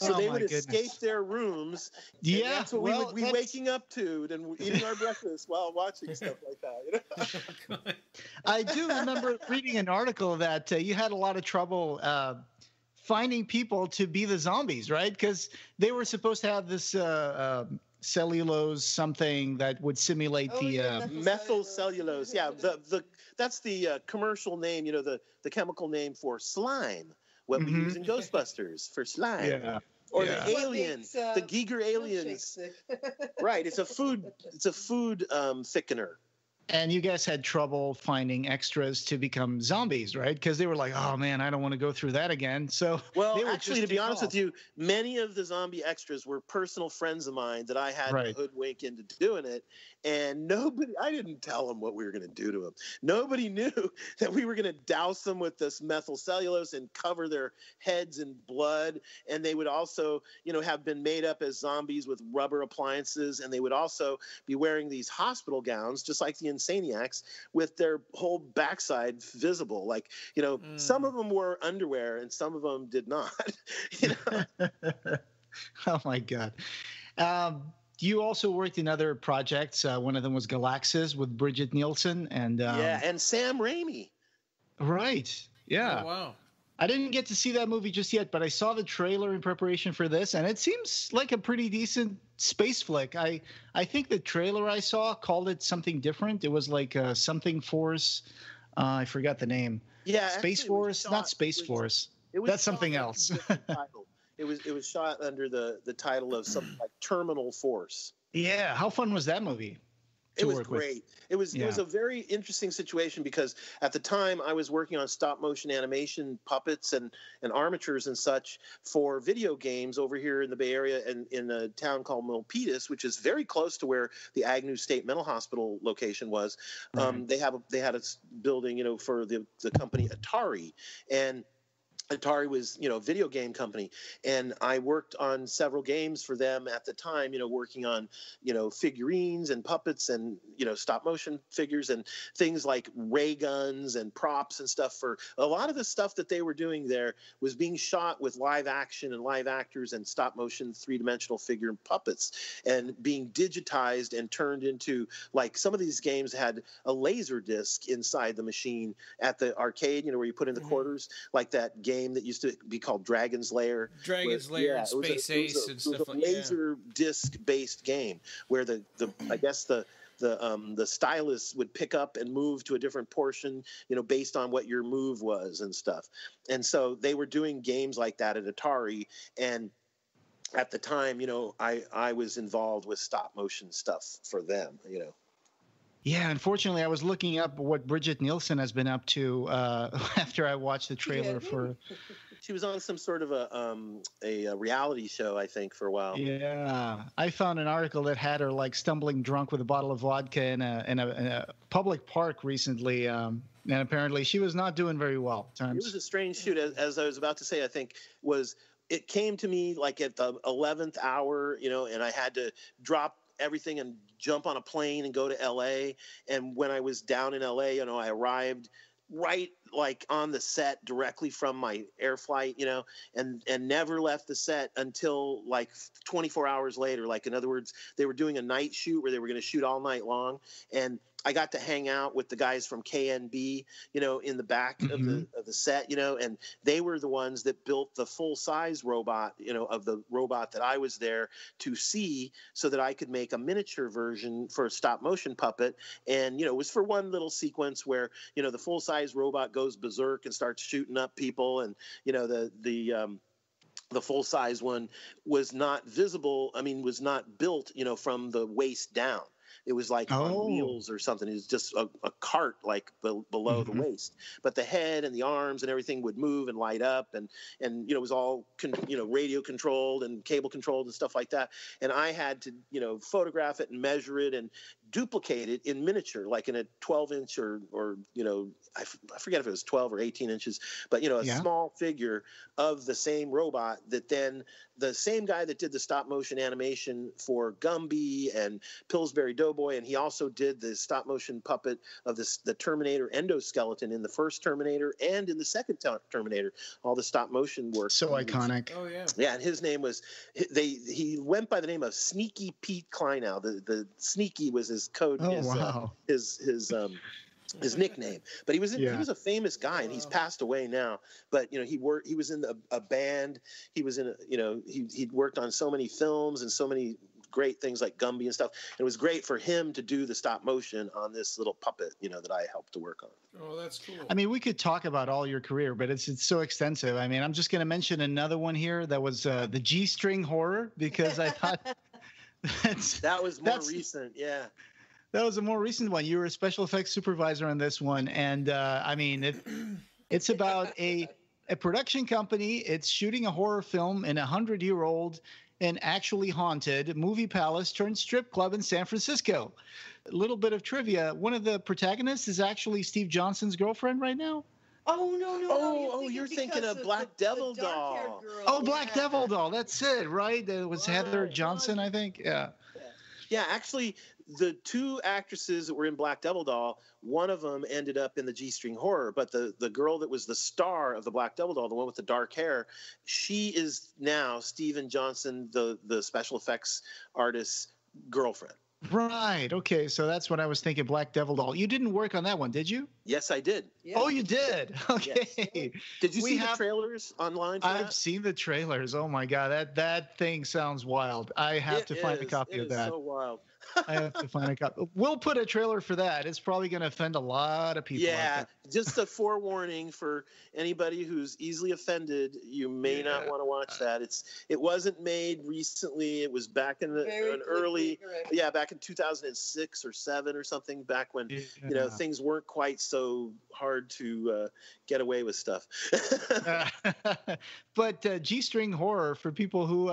So they would escape their rooms. Yeah, that's what we would be waking up to and eating our breakfast while watching stuff like that. I do remember reading an article that you had a lot of trouble finding people to be the zombies, right? Because they were supposed to have this cellulose something that would simulate methyl cellulose. Yeah, that's the commercial name, the chemical name for slime. What we use in Ghostbusters for slime, or the alien, the Giger aliens. Right, it's a food thickener. And you guys had trouble finding extras to become zombies, right? Because they were like, oh, man, I don't want to go through that again. So, well, actually, to be honest with you, many of the zombie extras were personal friends of mine that I had to hoodwink into doing it. And I didn't tell them what we were going to do to them. Nobody knew that we were going to douse them with this methyl cellulose and cover their heads in blood. And they would also, have been made up as zombies with rubber appliances. And they would also be wearing these hospital gowns, just like the Insaniacs, with their whole backside visible. Like, some of them wore underwear and some of them did not. Oh, my God. You also worked in other projects. One of them was Galaxis with Bridget Nielsen. And and Sam Raimi. Right. Yeah. Oh, wow. I didn't get to see that movie just yet, but I saw the trailer in preparation for this, and it seems like a pretty decent space flick. I think the trailer I saw called it something different. It was like Something Force. I forgot the name. Yeah, Space Force, not Space Force. That's something else. It was shot under the title of something like Terminal Force. Yeah, how fun was that movie? It was great. It was a very interesting situation because at the time I was working on stop motion animation puppets and armatures and such for video games over here in the Bay Area and in a town called Milpitas, which is very close to where the Agnew State Mental Hospital location was. Right. They had a building, for the company Atari, and Atari was, a video game company, and I worked on several games for them at the time, working on, figurines and puppets and, stop motion figures and things like ray guns and props and stuff. For a lot of the stuff that they were doing there was being shot with live action and live actors and stop motion 3-dimensional figure puppets and being digitized and turned into, like, some of these games had a laser disc inside the machine at the arcade, where you put in the quarters, like that game that used to be called Dragon's Lair. Dragon's Lair and Space Ace and stuff like that. It was a laser disc-based game where the stylus would pick up and move to a different portion, based on what your move was and stuff. And so they were doing games like that at Atari, and at the time, I was involved with stop motion stuff for them, Yeah, unfortunately, I was looking up what Bridget Nielsen has been up to after I watched the trailer for. She was on some sort of a reality show, I think, for a while. Yeah, I found an article that had her like stumbling drunk with a bottle of vodka in a public park recently, and apparently she was not doing very well. It was a strange shoot, as I was about to say. I think it came to me like at the 11th hour, and I had to drop everything and jump on a plane and go to LA. And when I was down in LA, I arrived right like on the set directly from my air flight, and never left the set until like 24 hours later. Like, in other words, they were doing a night shoot where they were going to shoot all night long. And I got to hang out with the guys from KNB, in the back of the set, and they were the ones that built the full size robot, of the robot that I was there to see, so that I could make a miniature version for a stop motion puppet. And, it was for one little sequence where, the full size robot goes berserk and starts shooting up people. And, the full size one was not visible. Was not built, from the waist down. It was like on wheels or something. It was just a cart like below the waist. But the head and the arms and everything would move and light up, and it was all radio controlled and cable controlled and stuff like that. And I had to photograph it and measure it and duplicate it in miniature, like in a 12-inch or I forget if it was 12 or 18 inches, but a small figure of the same robot that then the same guy that did the stop motion animation for Gumby and Pillsbury Doughboy, and he also did the stop motion puppet of the Terminator endoskeleton in the first Terminator and in the second Terminator. All the stop motion work. So iconic. Oh yeah. Yeah, and his name was he went by the name of Sneaky Pete Kleinow. The Sneaky was his code. His nickname, but he was a famous guy, and he's passed away now. But he was in a band. He was in he'd worked on so many films and so many great things like Gumby and stuff. And it was great for him to do the stop motion on this little puppet, that I helped to work on. Oh, that's cool. We could talk about all your career, but it's so extensive. I'm just going to mention another one here that was the G-string horror, because I thought that was more recent. Yeah. That was a more recent one. You were a special effects supervisor on this one, and I mean, it's about a production company. It's shooting a horror film in a 100-year-old and actually haunted movie palace turned strip club in San Francisco. A little bit of trivia: one of the protagonists is actually Steve Johnson's girlfriend right now. Oh no! You're thinking of Black Devil Doll. Oh, Black Devil Doll. That's it, right? It was Heather Johnson, I think. Yeah, actually, the two actresses that were in Black Devil Doll, one of them ended up in the G-string horror, but the girl that was the star of the Black Devil Doll, the one with the dark hair, she is now Steven Johnson, the special effects artist's girlfriend. Right. Okay. So that's what I was thinking. Black Devil Doll. You didn't work on that one, did you? Yes, I did. Yeah. Oh, you did. Okay. Yes. Did you see the trailers online? I've seen the trailers. Oh my God, that thing sounds wild. I have to find a copy of that. It is so wild. I have to find a copy. We'll put a trailer for that. It's probably going to offend a lot of people. Yeah, just a forewarning for anybody who's easily offended. You may not want to watch that. It wasn't made recently. It was back in back in 2006 or 7 or something. Back when things weren't quite so hard to get away with stuff. But G-string horror for people who.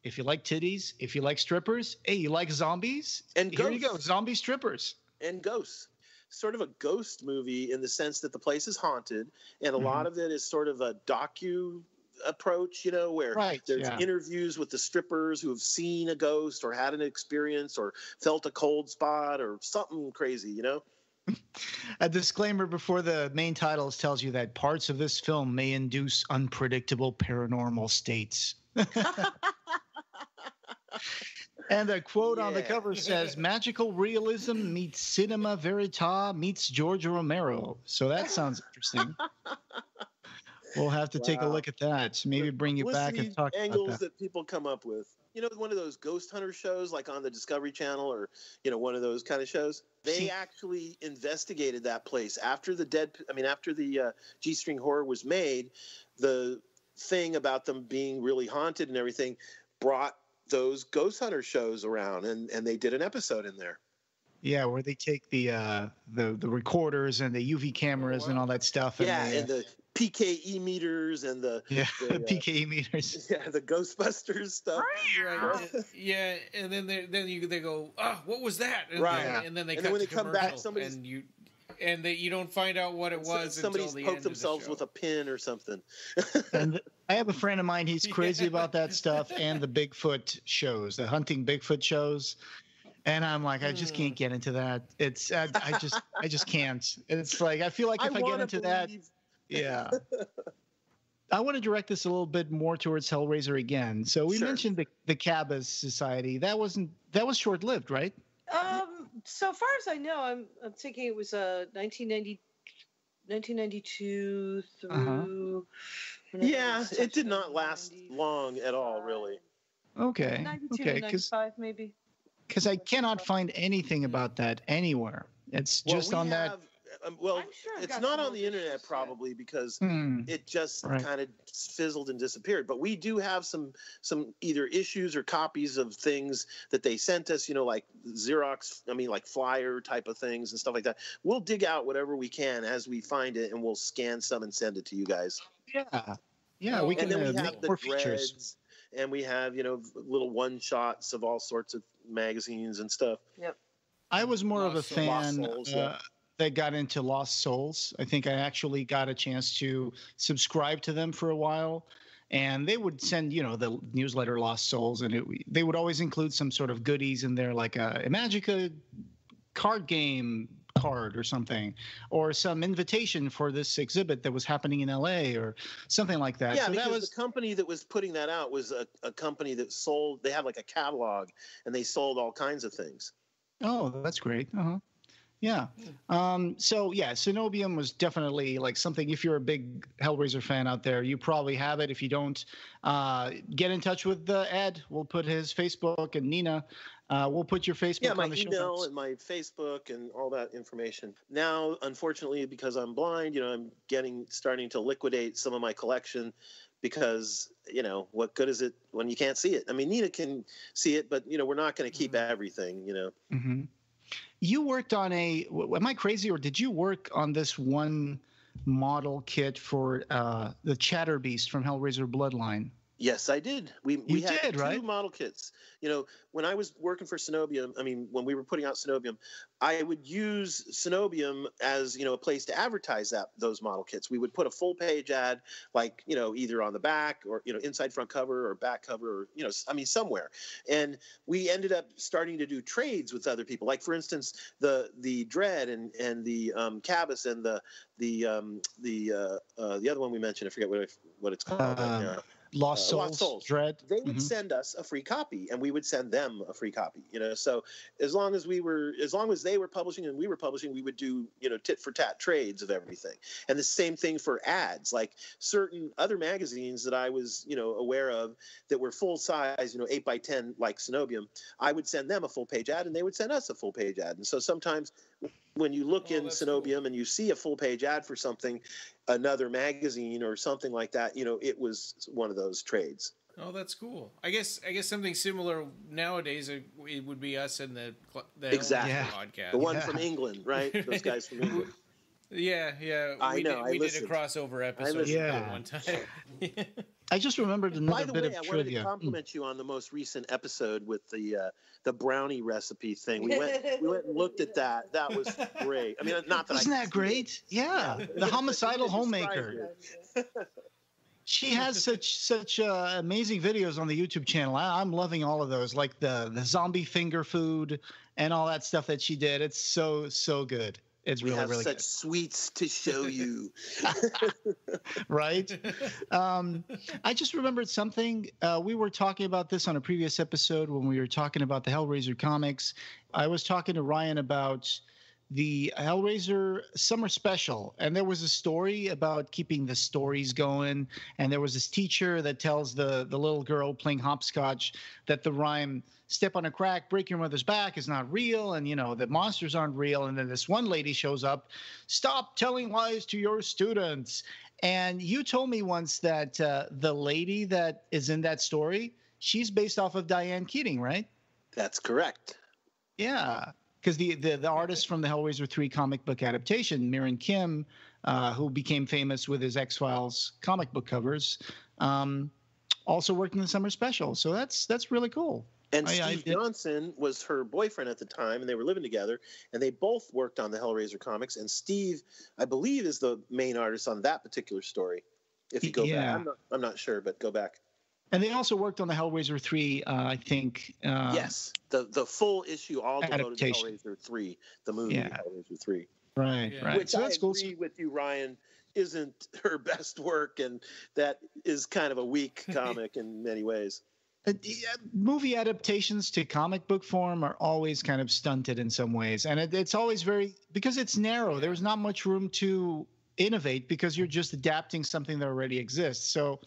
If you like titties, if you like strippers, hey, you like zombies? And here you go, zombie strippers. And ghosts. Sort of a ghost movie in the sense that the place is haunted, and a lot of it is sort of a docu approach, where there's interviews with the strippers who have seen a ghost or had an experience or felt a cold spot or something crazy, A disclaimer before the main titles tells you that parts of this film may induce unpredictable paranormal states. And a quote on the cover says, "Magical realism meets cinema verita meets George Romero." So that sounds interesting. We'll have to take a look at that. Maybe bring you back and talk angles about that people come up with. One of those ghost hunter shows like on the Discovery Channel or, one of those kind of shows. They actually investigated that place after the G-string horror was made. The thing about them being really haunted and everything brought those ghost hunter shows around, and they did an episode in there. Yeah, where they take the recorders and the UV cameras and all that stuff. And the PKE meters and the PKE meters. Yeah, the Ghostbusters stuff. Right. Yeah, and then they go, what was that? And then they when they come back, you don't find out what it was. Somebody's poked themselves with a pin or something. And I have a friend of mine. He's crazy about that stuff and the Bigfoot shows, the hunting Bigfoot shows. And I'm like, I just can't get into that. It's I just can't. It's like I feel like if I get into that, I want to direct this a little bit more towards Hellraiser again. So we mentioned the Cabas Society. That was short-lived, right? So far as I know, I'm thinking it was 1992 through. Yeah, it did not last long at all, really. Okay. 92 to 95, maybe. Because I cannot find anything about that anywhere. It's just on that. It's not on the internet probably because it just kind of fizzled and disappeared. But we do have some either issues or copies of things that they sent us, like Xerox, like flyer type of things and stuff like that. We'll dig out whatever we can as we find it, and we'll scan some and send it to you guys. Yeah, we can. And then we have make the more dreads, features. and we have little one shots of all sorts of magazines and stuff. Yep. I was more of a fan. That got into Lost Souls. I think I actually got a chance to subscribe to them for a while, and they would send the newsletter Lost Souls, and they would always include some sort of goodies in there, like a Magica card game card or something, or some invitation for this exhibit that was happening in LA or something like that. Yeah, so because that was the company that was putting that out was a company that sold. They had like a catalog, and they sold all kinds of things. Oh, that's great. Yeah. Cenobium was definitely like something. If you're a big Hellraiser fan out there, you probably have it. If you don't, get in touch with Ed. We'll put his Facebook, and Nina. We'll put your Facebook on the show notes. Yeah, my email and my Facebook and all that information. Now, unfortunately, because I'm blind, I'm starting to liquidate some of my collection because, what good is it when you can't see it? I mean, Nina can see it, but, we're not going to keep everything, Mm-hmm. You worked on am I crazy, or did you work on this one model kit for the Chatter Beast from Hellraiser Bloodline? Yes, I did. We had right? two model kits. When I was working for Cenobium, when we were putting out Cenobium, I would use Cenobium as, a place to advertise those model kits. We would put a full page ad, like, either on the back or, inside front cover or back cover or, somewhere. And we ended up starting to do trades with other people. Like, for instance, the Dread and the Cabas and the other one we mentioned, I forget what it's called right now. Lost Souls, Dread. They would send us a free copy, and we would send them a free copy. So as long as they were publishing and we were publishing, we would do tit for tat trades of everything. And the same thing for ads, like certain other magazines that I was aware of that were full size, 8x10 like Cenobium. I would send them a full page ad, and they would send us a full page ad. And so sometimes when you look in Cenobium cool. and you see a full page ad for something, another magazine or something like that, it was one of those trades. Oh, that's cool. I guess something similar nowadays it would be us and the exactly podcast. The one from England, right? Those guys from England. Yeah. We did a crossover episode one time. I just remembered another bit of trivia. I wanted to compliment you on the most recent episode with the brownie recipe thing. We went and looked at that. That was great. Not that Isn't that great? Yeah. The homicidal homemaker. She has such amazing videos on the YouTube channel. I'm loving all of those, like the zombie finger food and all that stuff that she did. It's so good. It's really good. Such sweets to show you. Right? I just remembered something. We were talking about this on a previous episode when we were talking about the Hellraiser comics. I was talking to Ryan about the Hellraiser summer special, and there was a story about keeping the stories going, and there was this teacher that tells the little girl playing hopscotch that the rhyme "step on a crack, break your mother's back" is not real, and the monsters aren't real. And then this one lady shows up, "Stop telling lies to your students." And you told me once that the lady that is in that story, she's based off of Diane Keating, right? That's correct. Yeah. Because the artist from the Hellraiser 3 comic book adaptation, Mirren Kim, who became famous with his X-Files comic book covers, also worked in the summer special. So that's really cool. And Steve Johnson was her boyfriend at the time, and they were living together, and they both worked on the Hellraiser comics. And Steve, I believe, is the main artist on that particular story. If you go back, I'm not sure, but go back. And they also worked on the Hellraiser 3, I think. Yes, the full issue, all devoted to Hellraiser 3, the movie Hellraiser 3. Right. Which so I that's agree with you, Ryan, isn't her best work, and that is kind of a weak comic in many ways. Movie adaptations to comic book form are always kind of stunted in some ways. And it's always because it's narrow. There's not much room to innovate because you're just adapting something that already exists. So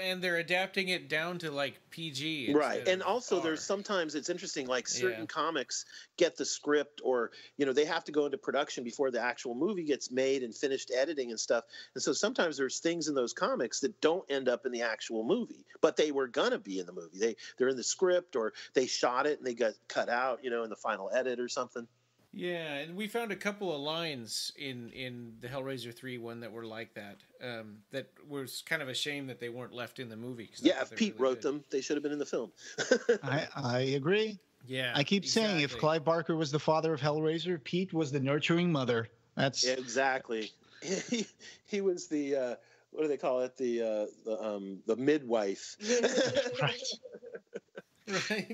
and they're adapting it down to like PG, right? And also there's sometimes it's interesting, like certain comics get the script, or they have to go into production before the actual movie gets made and finished editing and stuff. And so sometimes there's things in those comics that don't end up in the actual movie, but they were gonna be in the movie. They're in the script, or they shot it and they got cut out, in the final edit or something. Yeah, and we found a couple of lines in the Hellraiser 3 one that were like that. That was kind of a shame that they weren't left in the movie. If Pete wrote them, they should have been in the film. I agree. Yeah, I keep saying if Clive Barker was the father of Hellraiser, Pete was the nurturing mother. That's exactly. He was the what do they call it? The midwife. Right.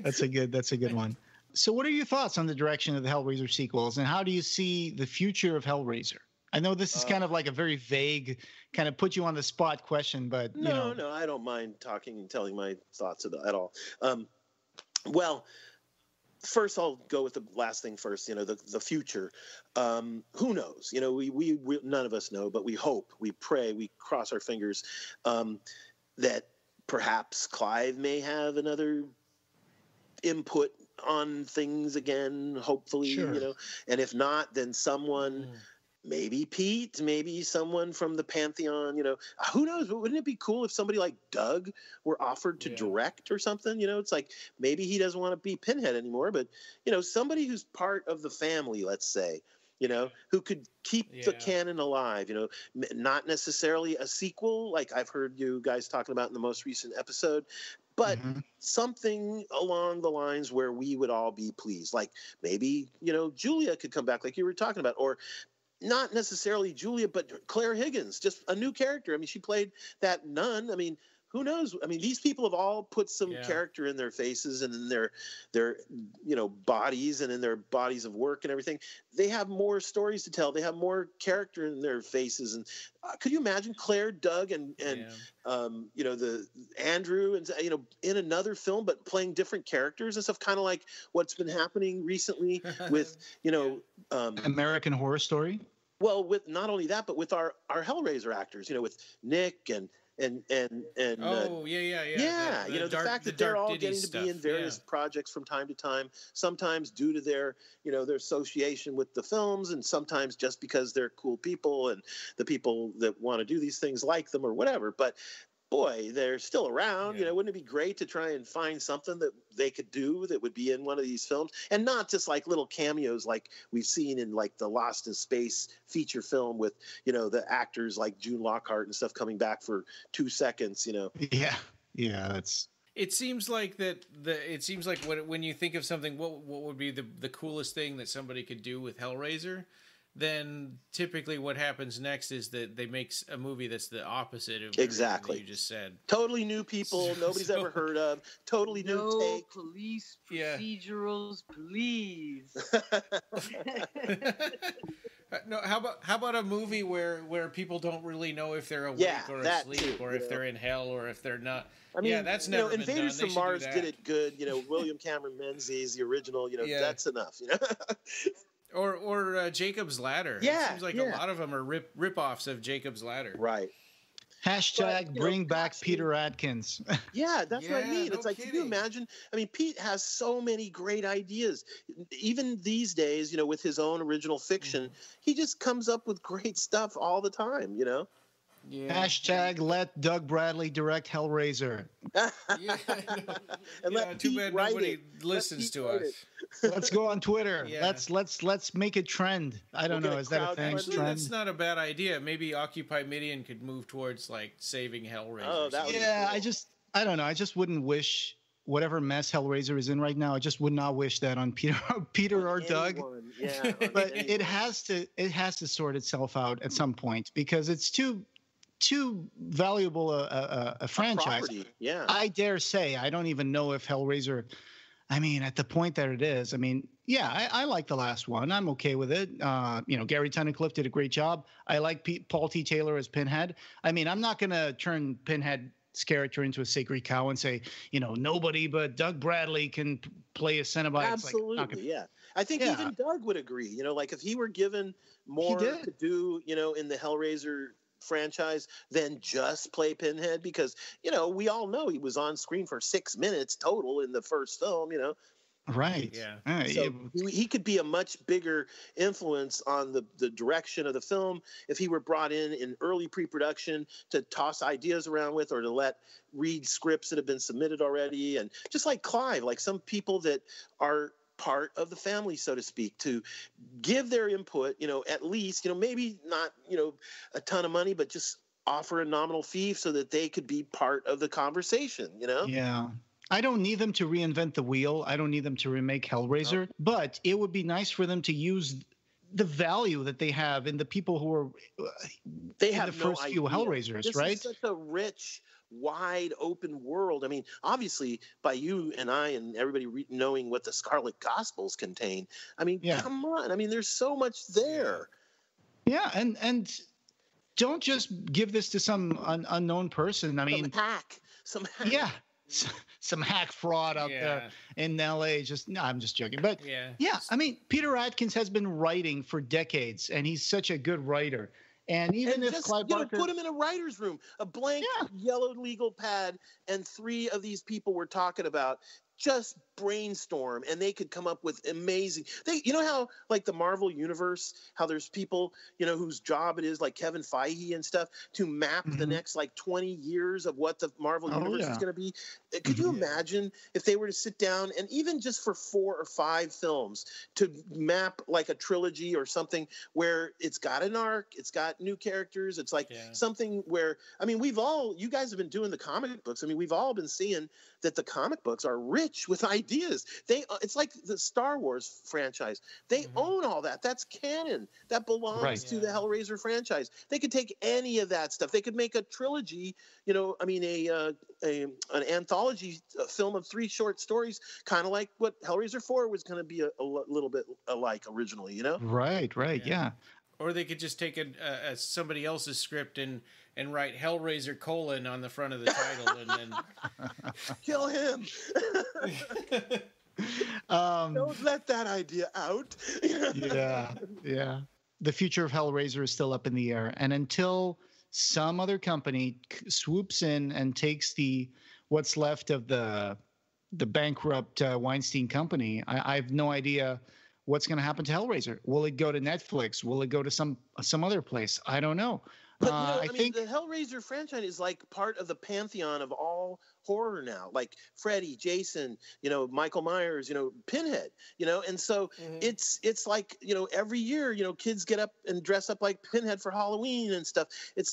That's a good one. So what are your thoughts on the direction of the Hellraiser sequels, and how do you see the future of Hellraiser? I know this is kind of like a very vague, kind of put you on the spot question, but No, I don't mind talking and telling my thoughts at all. Well, first I'll go with the last thing first. The future. Who knows? We none of us know, but we hope, we pray, we cross our fingers that perhaps Clive may have another input on things again, hopefully. Sure. And if not, then someone maybe Pete, maybe someone from the Pantheon, who knows? But wouldn't it be cool if somebody like Doug were offered to direct or something? It's like maybe he doesn't want to be Pinhead anymore, but, somebody who's part of the family, let's say, who could keep the canon alive, not necessarily a sequel like I've heard you guys talking about in the most recent episode, but something along the lines where we would all be pleased. Like maybe, Julia could come back like you were talking about, or not necessarily Julia, but Claire Higgins, just a new character. I mean, she played that nun. I mean, who knows? I mean, these people have all put some character in their faces and in their bodies and in their bodies of work and everything. They have more stories to tell. They have more character in their faces. And could you imagine Claire, Doug, and the Andrew and in another film, but playing different characters and stuff, kind of like what's been happening recently with American Horror Story. Well, with not only that, but with our Hellraiser actors, with Nick and the fact that they're all getting to be in various projects from time to time, sometimes due to their their association with the films, and sometimes just because they're cool people and the people that want to do these things like them or whatever. But boy, they're still around. Wouldn't it be great to try and find something that they could do that would be in one of these films, and not just like little cameos like we've seen in like the Lost in Space feature film with the actors like June Lockhart and stuff coming back for 2 seconds. That's. It seems like when you think of something, what would be the coolest thing that somebody could do with Hellraiser? Then typically what happens next is that they make a movie that's the opposite of exactly what you just said. Totally new people nobody's ever heard of. Totally new take. Police procedurals, please. No, how about a movie where people don't really know if they're awake or asleep too, or if they're in hell or if they're not. I mean, that's never been Invaders done. from Mars did it good. William Cameron Menzies, the original. That's enough. Or Jacob's Ladder. Yeah, it seems like a lot of them are rip-offs of Jacob's Ladder. Right. Hashtag bring back Peter Atkins. Yeah, that's what I mean. No it's like, kidding. Can you imagine? I mean, Pete has so many great ideas. Even these days, with his own original fiction, he just comes up with great stuff all the time, Yeah. Hashtag let Doug Bradley direct Hellraiser. And too bad nobody listens to us. Let's go on Twitter. Let's make it trend. I don't know. Is that a thing? Actually, that's not a bad idea. Maybe Occupy Midian could move towards like saving Hellraiser. Oh, that would be cool. I don't know. I just wouldn't wish whatever mess Hellraiser is in right now. I just would not wish that on Peter or Doug. Yeah, but it has to sort itself out at some point because it's too valuable a franchise. Yeah. I dare say I don't even know if Hellraiser, I mean, at the point that it is, I mean, I like the last one. I'm okay with it. Gary Tunnicliffe did a great job. I like Paul T. Taylor as Pinhead. I mean, I'm not going to turn Pinhead's character into a sacred cow and say, nobody but Doug Bradley can play a Cenobite. Absolutely, yeah. I think even Doug would agree. Like if he were given more to do, in the Hellraiser franchise than just play Pinhead, because we all know he was on screen for 6 minutes total in the first film. Right. Yeah. So he could be a much bigger influence on the direction of the film if he were brought in early pre-production to toss ideas around with, or to read scripts that have been submitted already. And just like Clive, like some people that are part of the family, so to speak, to give their input, at least, maybe not, a ton of money, but just offer a nominal fee so that they could be part of the conversation, Yeah. I don't need them to reinvent the wheel. I don't need them to remake Hellraiser, but it would be nice for them to use the value that they have in the people who are in the first few Hellraisers, this right? Is such a rich, wide open world. I mean, obviously, by you and I and everybody knowing what the Scarlet Gospels contain, I mean, come on. I mean, there's so much there. Yeah, and don't just give this to some unknown person. I mean, some hack. Yeah. Some hack fraud out there in LA. I'm just joking. But I mean, Peter Atkins has been writing for decades, and he's such a good writer. And even if Clive Barker, put him in a writer's room, a blank yellow legal pad, and 3 of these people we're talking about, just brainstorm, and they could come up with amazing. You know how like the Marvel universe, how there's people, you know, whose job it is, like Kevin Feige and stuff, to map the next like 20 years of what the Marvel universe is going to be. Could you imagine if they were to sit down and even just for 4 or 5 films to map like a trilogy or something where it's got an arc, it's got new characters, it's like something where, I mean, you guys have been doing the comic books. I mean, we've all been seeing that the comic books are rich with ideas. It's like the Star Wars franchise. They own all that. That's canon. That belongs to the Hellraiser franchise. They could take any of that stuff. They could make a trilogy, you know, I mean, an anthology film of 3 short stories, kind of like what Hellraiser 4 was going to be a little bit alike originally, you know? Right, yeah. Or they could just take somebody else's script and write Hellraiser : on the front of the title and then kill him. Don't let that idea out. Yeah. The future of Hellraiser is still up in the air, and until some other company swoops in and takes what's left of the bankrupt Weinstein company, I have no idea what's going to happen to Hellraiser. Will it go to Netflix? Will it go to some other place? I don't know. But I think the Hellraiser franchise is like part of the pantheon of all horror now, like Freddy, Jason, you know, Michael Myers, you know, Pinhead, you know, and so it's like, you know, every year, you know, kids get up and dress up like Pinhead for Halloween and stuff.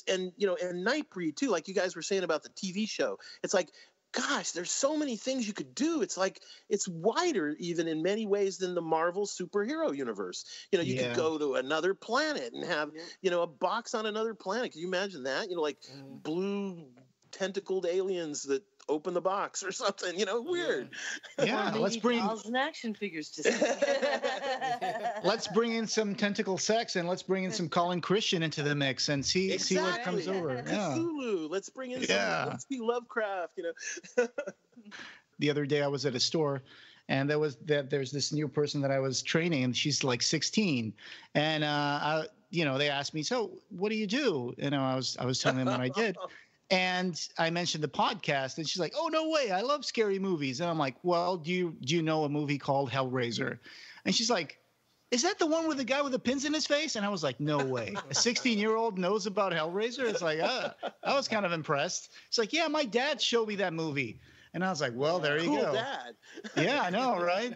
And Nightbreed too, like you guys were saying about the TV show. It's like, gosh, there's so many things you could do. It's like it's wider even in many ways than the Marvel superhero universe. You know, you could go to another planet and have, you know, a box on another planet. Can you imagine that? You know, like blue tentacled aliens that open the box or something, you know, weird. Yeah, let's bring dolls and action figures to let's bring in some tentacle sex, and let's bring in some Colin Christian into the mix and see what comes over. Cthulhu. Let's bring in some, let's be Lovecraft, you know. The other day I was at a store, and there's this new person that I was training, and she's like 16, and they asked me, so what do you do? You know, I was telling them what I did. And I mentioned the podcast, and she's like, "Oh, no way! I love scary movies." And I'm like, "Well, do you know a movie called Hellraiser?" And she's like, "Is that the one with the guy with the pins in his face?" And I was like, "No way! A 16-year-old knows about Hellraiser?" It's like, I was kind of impressed. It's like, "Yeah, my dad showed me that movie," and I was like, "Well, there you go." Cool dad. Yeah, I know, right?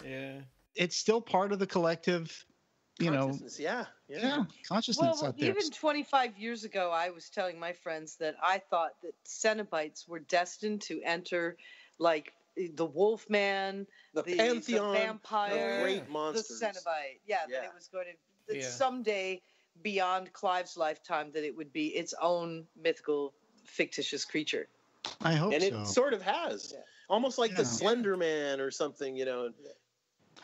Yeah, it's still part of the collective. You know, consciousness out there. Even 25 years ago, I was telling my friends that I thought that Cenobites were destined to enter, like the Wolfman, the Pantheon, the vampire, the great monsters, the Cenobite. That it was going to someday, beyond Clive's lifetime, that it would be its own mythical, fictitious creature. I hope so. And it sort of has, almost like the Slender Man or something, you know.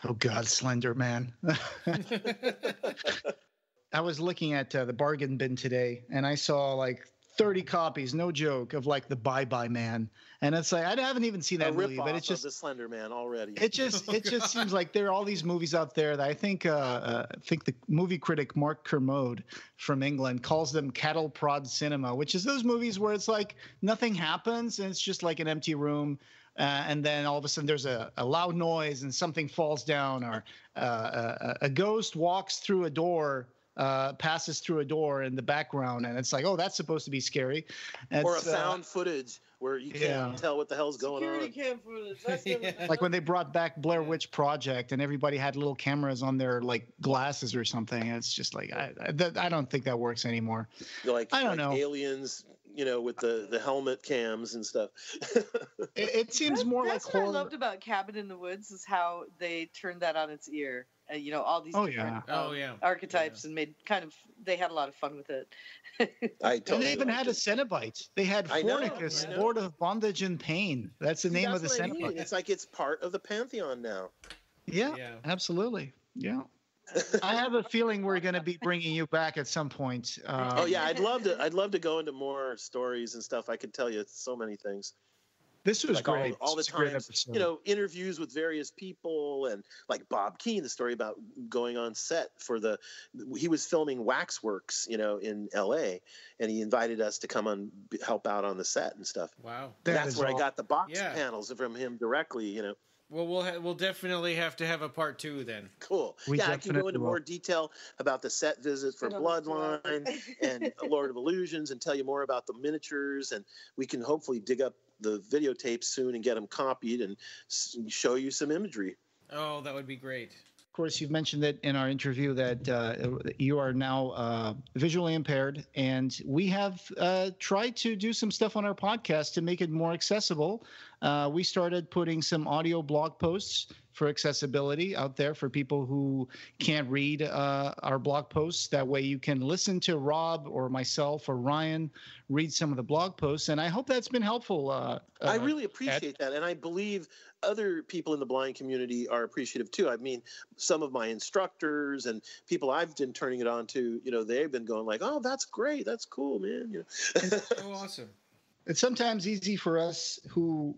Oh, God, Slender Man. I was looking at the bargain bin today, and I saw like 30 copies, no joke, of like the Bye Bye Man. And it's like, I haven't even seen that movie, but it's just the Slender Man already. It just seems like there are all these movies out there that I think the movie critic Mark Kermode from England calls them cattle prod cinema, which is those movies where it's like nothing happens and it's just like an empty room. And then all of a sudden there's a loud noise and something falls down, or a ghost walks through a door, passes through a door in the background, and it's like, oh, that's supposed to be scary. Or a found footage where you can't tell what the hell's going on. Security cam footage. Like when they brought back Blair Witch Project and everybody had little cameras on their like glasses or something. It's just like I don't think that works anymore. I don't know. Aliens, you know, with the helmet cams and stuff. it seems more like horror. That's what I loved about Cabin in the Woods is how they turned that on its ear. You know, all these different archetypes and they had a lot of fun with it. And they even had a Cenobite. They had Fornicus, Lord of Bondage and Pain. That's the name of the Cenobite. I mean. It's like it's part of the pantheon now. Yeah, absolutely. Yeah. I have a feeling we're going to be bringing you back at some point. I'd love to go into more stories and stuff. I could tell you so many things. This was like great. All the times, interviews with various people, and like Bob Keane, the story about going on set for he was filming Waxworks, in LA, and he invited us to come on, help out on the set and stuff. Wow. That's where I got the box panels from him directly, Well, we'll definitely have to have a part 2 then. Cool. I can go into more detail about the set visit for Bloodline and Lord of Illusions, and tell you more about the miniatures, and we can hopefully dig up the videotapes soon and get them copied and show you some imagery. Oh, that would be great. Of course, you've mentioned that in our interview that you are now visually impaired, and we have tried to do some stuff on our podcast to make it more accessible. We started putting some audio blog posts for accessibility out there for people who can't read our blog posts. That way you can listen to Rob or myself or Ryan read some of the blog posts, and I hope that's been helpful. I really appreciate that, and I believe other people in the blind community are appreciative too. I mean, some of my instructors and people I've been turning it on to, they've been going like, "Oh, that's great, that's cool, man." It's so awesome. It's sometimes easy for us who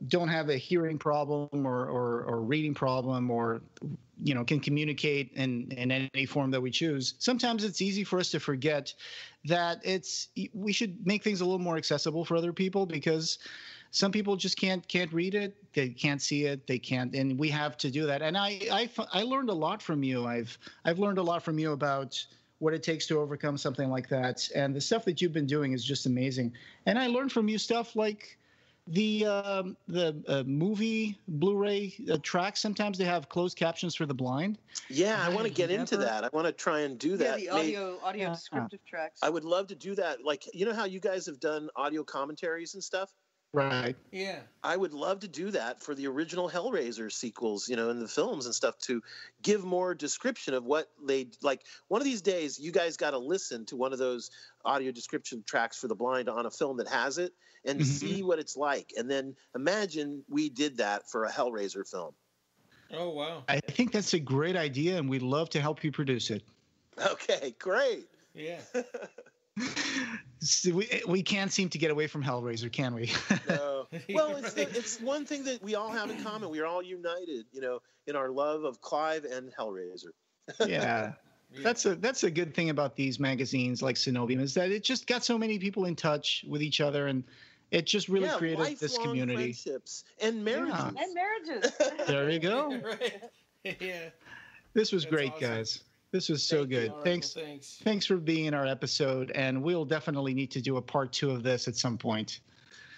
don't have a hearing problem or reading problem, or can communicate in any form that we choose. Sometimes it's easy for us to forget that we should make things a little more accessible for other people, because some people just can't read it, they can't see it, they can't, and we have to do that. And I learned a lot from you. I've learned a lot from you about what it takes to overcome something like that, and the stuff that you've been doing is just amazing. And I learned from you stuff like the movie Blu-ray tracks. Sometimes they have closed captions for the blind. Yeah, I want to get into that. I want to try and do that. Yeah, the audio descriptive tracks. I would love to do that. Like, how you guys have done audio commentaries and stuff? Right. Yeah. I would love to do that for the original Hellraiser sequels, in the films and stuff, to give more description of what they like. One of these days, you guys got to listen to one of those audio description tracks for the blind on a film that has it, and see what it's like. And then imagine we did that for a Hellraiser film. Oh, wow. I think that's a great idea, and we'd love to help you produce it. Okay, great. Yeah. We can't seem to get away from Hellraiser, can we? No. Well, it's one thing that we all have in common. We are all united, in our love of Clive and Hellraiser. Yeah. That's a good thing about these magazines like Cenobium, is that it just got so many people in touch with each other, and it just really created this community. Friendships and marriages. Yeah. And marriages. There you go. Right. Yeah. This was great, awesome. Guys. This was so good. Thanks for being in our episode, and we'll definitely need to do a part 2 of this at some point.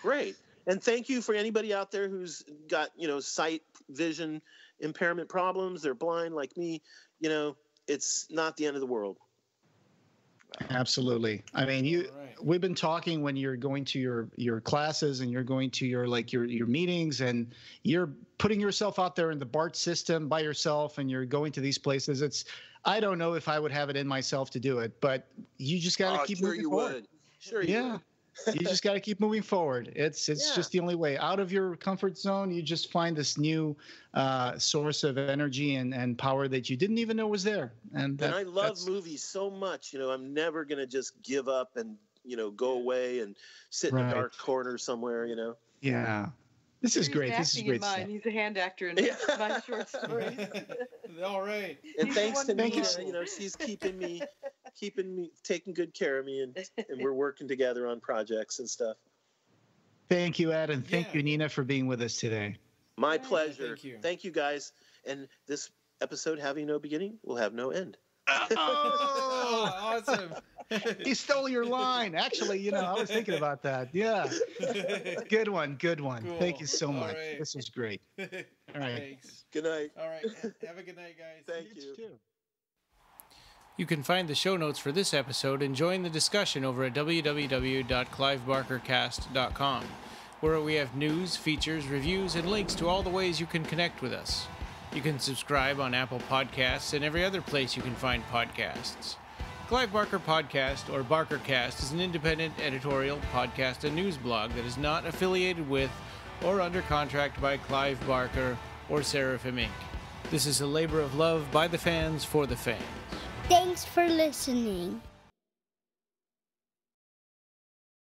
Great. And thank you for anybody out there who's got, sight, vision, impairment problems. They're blind like me. It's not the end of the world. Absolutely. I mean, we've been talking when you're going to your classes and you're going to your meetings, and you're putting yourself out there in the BART system by yourself, and you're going to these places. I don't know if I would have it in myself to do it, but you just got to keep moving forward. Sure you would. You just got to keep moving forward. It's just the only way out of your comfort zone. You just find this new source of energy and power that you didn't even know was there. And I love movies so much. I'm never going to just give up and, go away and sit in a dark corner somewhere, Yeah. This is great. This is great stuff. He's a hand actor in my short stories. All right. And thanks to Nina, she's keeping me, taking good care of me, and we're working together on projects and stuff. Thank you, Ed, and thank you, Nina, for being with us today. My pleasure. Thank you, guys. And this episode, having no beginning, will have no end. Oh, awesome. He stole your line. Actually, I was thinking about that. Yeah. Good one. Cool. Thank you so much. Right. This was great. All right. Thanks. Good night. All right. Have a good night, guys. Thank you. You can find the show notes for this episode and join the discussion over at www.clivebarkercast.com, where we have news, features, reviews, and links to all the ways you can connect with us. You can subscribe on Apple Podcasts and every other place you can find podcasts. Clive Barker Podcast, or BarkerCast, is an independent editorial, podcast, and news blog that is not affiliated with or under contract by Clive Barker or Seraphim Inc. This is a labor of love by the fans for the fans. Thanks for listening.